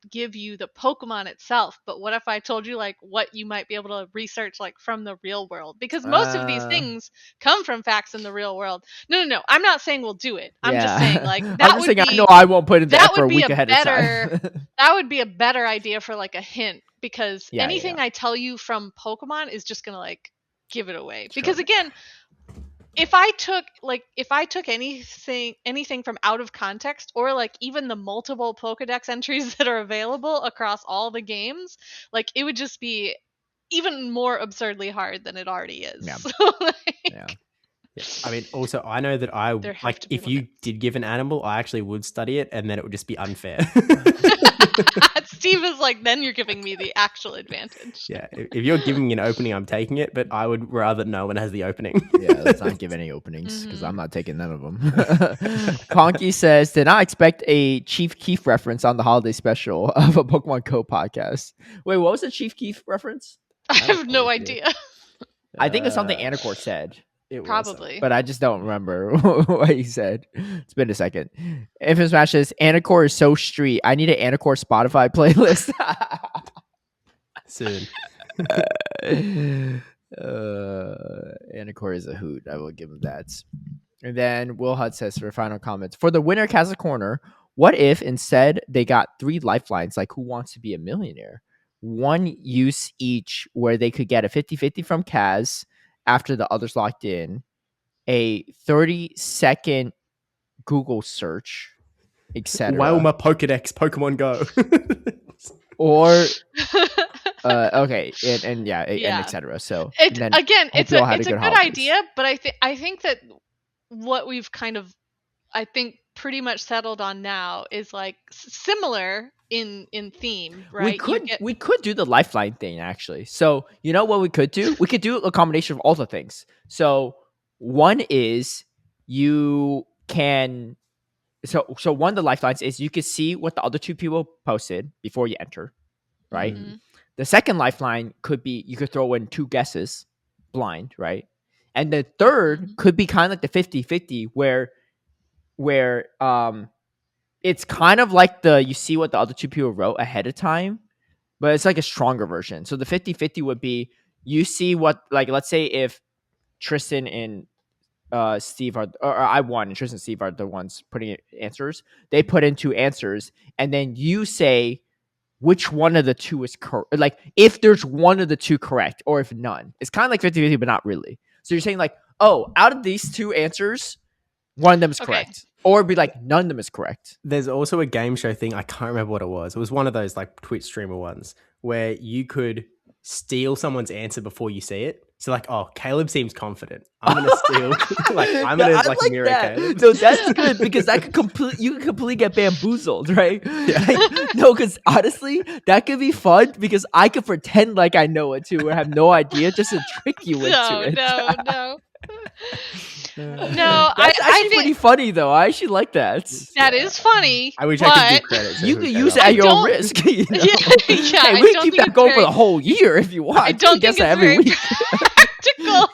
give you the Pokemon itself, but what if I told you what you might be able to research from the real world? Because most of these things come from facts in the real world. No. I'm not saying we'll do it. I'm just saying I know I won't put it there for a week ahead of time. That would be a better idea for a hint. because anything I tell you from Pokemon is just gonna like give it away. Because again, if I took anything from out of context, or like even the multiple Pokedex entries that are available across all the games, like it would just be even more absurdly hard than it already is. Yeah. So, Yeah. I mean, also, I know that if you did give an animal, I actually would study it, and then it would just be unfair. Steve is like, then you're giving me the actual advantage. Yeah, if you're giving me an opening, I'm taking it, but I would rather no one has the opening. Yeah, let's not give any openings, because I'm not taking none of them. Conky says, did not expect a Chief Keef reference on the holiday special of a Pokemon Go podcast. Wait, what was the Chief Keef reference? I have no idea. I think it's something Anacor said. Probably. But I just don't remember what he said. It's been a second. Infamous Smash says, Anacor is so street. I need an Anacor Spotify playlist. Soon. Anacor is a hoot. I will give him that. And then Will Hutt says for final comments, for the winner Kaz Korner, what if instead they got 3 lifelines like Who Wants to Be a Millionaire? 1 use each where they could get a 50-50 from Kaz after the others locked in, a 30-second Google search, etc. Wow, my Pokedex, Pokemon Go. Or okay, and etc. So it's a good idea, but I think that what we've kind of pretty much settled on now is like similar in theme, right? We could do the lifeline thing actually. So you know what we could do? We could do a combination of all the things. So one is you can so one of the lifelines is you can see what the other 2 people posted before you enter, right? Mm-hmm. The second lifeline could be you could throw in 2 guesses blind, right? And the third could be kind of like the 50-50 where it's kind of like you see what the other 2 people wrote ahead of time, but it's like a stronger version. So the 50-50 would be you see what, like, let's say if Tristan and Steve or I won and Tristan and Steve are the ones putting in answers. They put in 2 answers, and then you say which one of the 2 is correct. Like if there's one of the 2 correct, or if none. It's kind of like 50-50, but not really. So you're saying like, oh, out of these 2 answers, one of them is correct. Or it'd be like none of them is correct. There's also a game show thing. I can't remember what it was. It was one of those like Twitch streamer ones where you could steal someone's answer before you see it. So like, oh, Caleb seems confident. I'm gonna steal. I'm gonna mirror Caleb. No, that's good because that you could completely get bamboozled, right? Yeah. Like, no, because honestly, that could be fun because I could pretend like I know it too, or have no idea, just to trick you into it. No. That's actually pretty funny though. I actually like that. That is funny. I wish I could give credit. You can use it at your own risk. You know? Yeah, hey, we can keep that going for the whole year if you want. I don't think it's every week. Practical.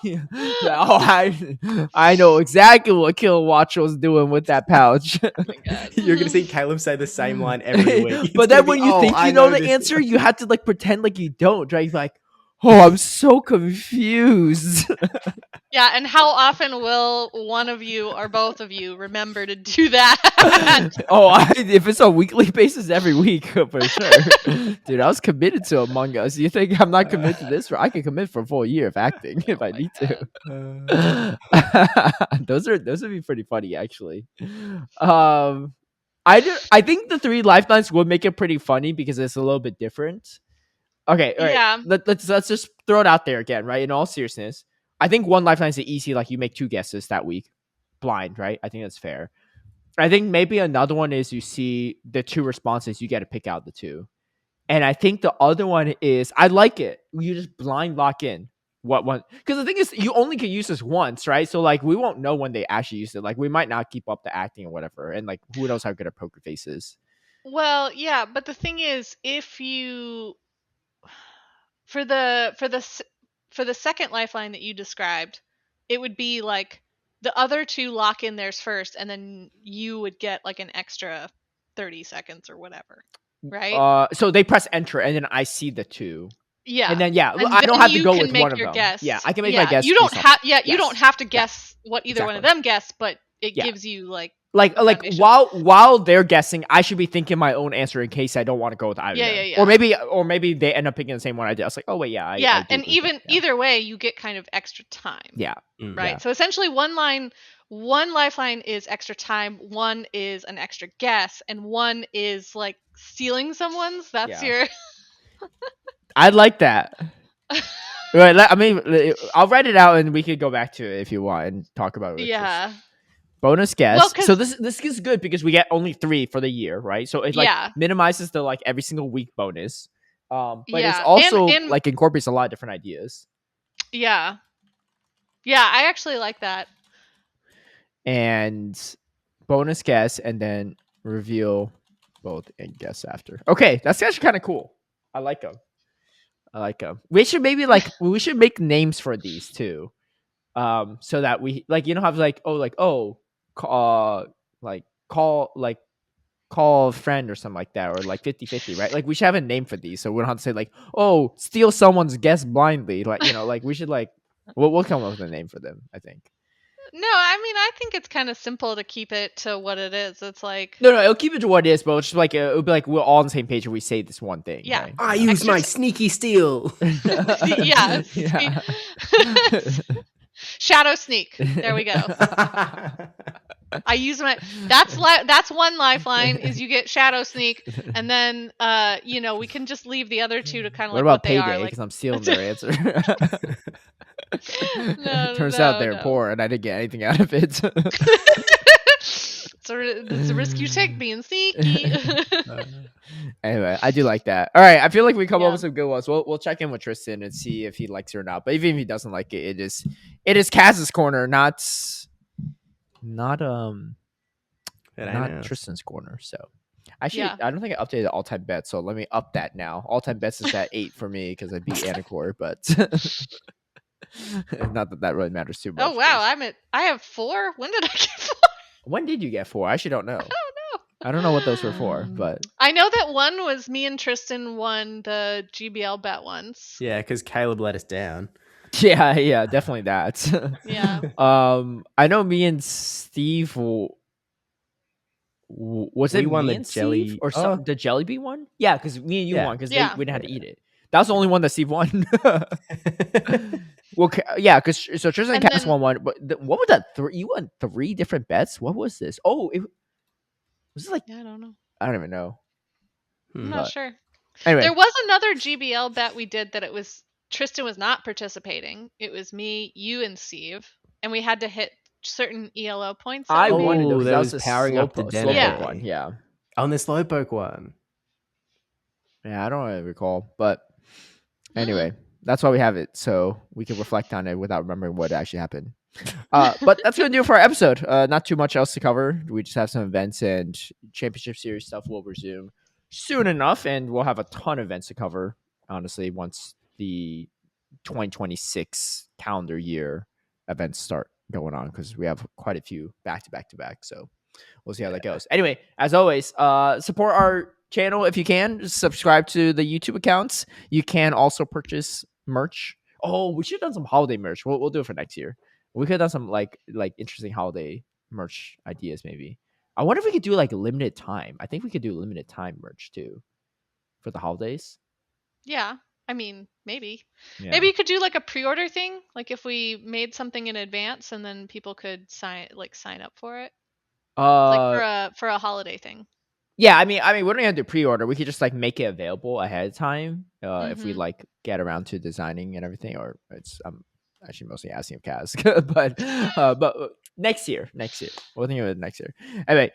I know exactly what Wattrel's doing with that pouch. Oh my God. You're gonna see Caleb say the same line every week. But then when you think you know the answer, you have to like pretend like you don't, right? You're like, oh, I'm so confused. Yeah, and how often will one of you or both of you remember to do that? If it's a weekly basis, every week for sure. Dude, I was committed to Among Us. You think I'm not committed to this? I can commit for a full year of acting if I need to. Those would be pretty funny, actually. I think the 3 lifelines would make it pretty funny because it's a little bit different. Okay, all right. Yeah. Let's just throw it out there again, right? In all seriousness, I think 1 lifeline is easy. Like you make 2 guesses that week, blind, right? I think that's fair. I think maybe another one is you see the 2 responses, you got to pick out the 2. And I think the other one is I like it. You just blind lock in what one, because the thing is you only can use this once, right? So like we won't know when they actually use it. Like we might not keep up the acting or whatever, and like who knows how good a poker face is. Well, yeah, but the thing is, if you for the second lifeline that you described, it would be like the other 2 lock in theirs first, and then you would get like an extra 30 seconds or whatever, right? So they press enter, and then I see the 2. Yeah, and then I don't have to go with one of them. Guess. Yeah, I can make my guess. You don't have. Yeah, you don't have to guess what either one of them guessed, but it gives you like Like while they're guessing, I should be thinking my own answer in case I don't want to go with either. Yeah. Or maybe they end up picking the same one I did. I was like, oh wait, yeah. And either way, you get kind of extra time. Yeah. Right. Yeah. So essentially, one lifeline is extra time, one is an extra guess, and one is like stealing someone's. That's your. I'd like that. Right. I mean, I'll write it out and we could go back to it if you want and talk about it. Yeah. Bonus guess. Well, so this is good because we get only 3 for the year, right? So it minimizes the like every single week bonus. But it's also like incorporates a lot of different ideas. Yeah. Yeah, I actually like that. And bonus guess and then reveal both and guess after. Okay, that's actually kind of cool. I like them. We should maybe we should make names for these too. So that we call a friend or something like that, or like 50-50, right? Like we should have a name for these so we don't have to say like, oh, steal someone's guess blindly. Like, like we should we'll come up with a name for them, I think. No, I mean, I think it's kind of simple to keep it to what it is. It's like no, it'll keep it to what it is, but it's just like it'll be like we're all on the same page when we say this one thing. Yeah, right? I use my sneaky steal. Yeah. Shadow sneak. There we go. I use my. That's one lifeline. Is you get shadow sneak, and then we can just leave the other 2 to kind of what about payday? Because I'm stealing their answer. Turns out they're poor, and I didn't get anything out of it. So it's a risk you take being sneaky. Anyway, I do like that. All right, I feel like we come up with some good ones. We'll check in with Tristan and see if he likes it or not. But even if he doesn't like it, it is Kaz's corner, not Tristan's corner. So actually, I don't think I updated all-time bets. So let me up that now. All-time bets is at 8 for me because I beat Anacor, but not that really matters too much. Oh wow, I have 4. When did I get 4? When did you get 4? I actually don't know. I don't know. I don't know what those were for, but I know that one was me and Tristan won the GBL bet once. Yeah, because Caleb let us down. Yeah, definitely that. Yeah. I know me and Steve. Was it won me the and jelly Steve or the jelly bean one? Yeah, because me and you won because we didn't have to eat it. That was the only one that Steve won. Well, yeah, because so Tristan and Kaz won one. But what was that? You won 3 different bets. What was this? Oh, was it like? I don't know. I don't even know. I'm not sure. Anyway, there was another GBL bet we did that it was Tristan was not participating. It was me, you, and Steve, and we had to hit certain ELO points. I wanted those. That was powering up the Slowpoke one. Yeah, on the Slowpoke one. Yeah, I don't really recall, but anyway. That's why we have it, so we can reflect on it without remembering what actually happened. But that's going to do it for our episode. Not too much else to cover. We just have some events and championship series stuff will resume soon enough, and we'll have a ton of events to cover, honestly, once the 2026 calendar year events start going on, because we have quite a few back-to-back. So we'll see how that goes. Anyway, as always, support our channel if you can. Subscribe to the YouTube accounts. You can also purchase merch. Oh, we should have done some holiday merch. We'll do it for next year. We could have done some like interesting holiday merch ideas maybe. I wonder if we could do like limited time. I think we could do limited time merch too for the holidays. Yeah, I mean, maybe. Yeah. Maybe you could do like a pre-order thing, like if we made something in advance and then people could sign up for it. Like for a holiday thing. Yeah, I mean, we don't have to pre-order. We could just like make it available ahead of time if we like get around to designing and everything. Or I'm actually mostly asking of Kaz, but next year, we'll think of it next year. Anyway,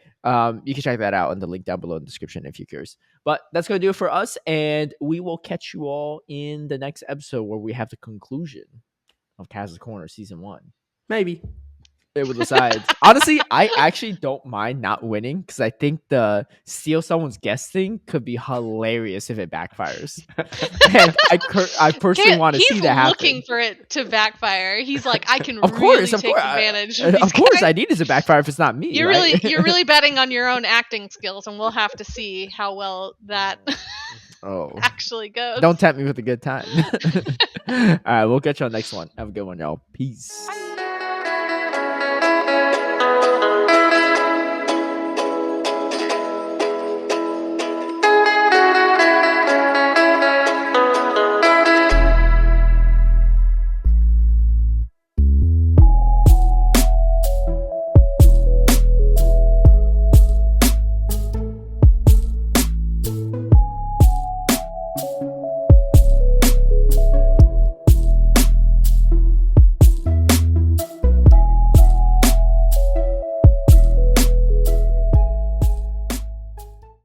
you can check that out in the link down below in the description if you're curious. But that's gonna do it for us, and we will catch you all in the next episode where we have the conclusion of Kaz's Corner season 1. Maybe. It would decide. Honestly, I actually don't mind not winning because I think the steal someone's guess thing could be hilarious if it backfires. And I personally want to see that happen. He's looking for it to backfire. He's like, I can really take advantage of these Of course, guys. I need it to backfire if it's not me. You're really betting on your own acting skills, and we'll have to see how well that actually goes. Don't tempt me with a good time. All right, we'll catch you on the next one. Have a good one, y'all. Peace. Bye.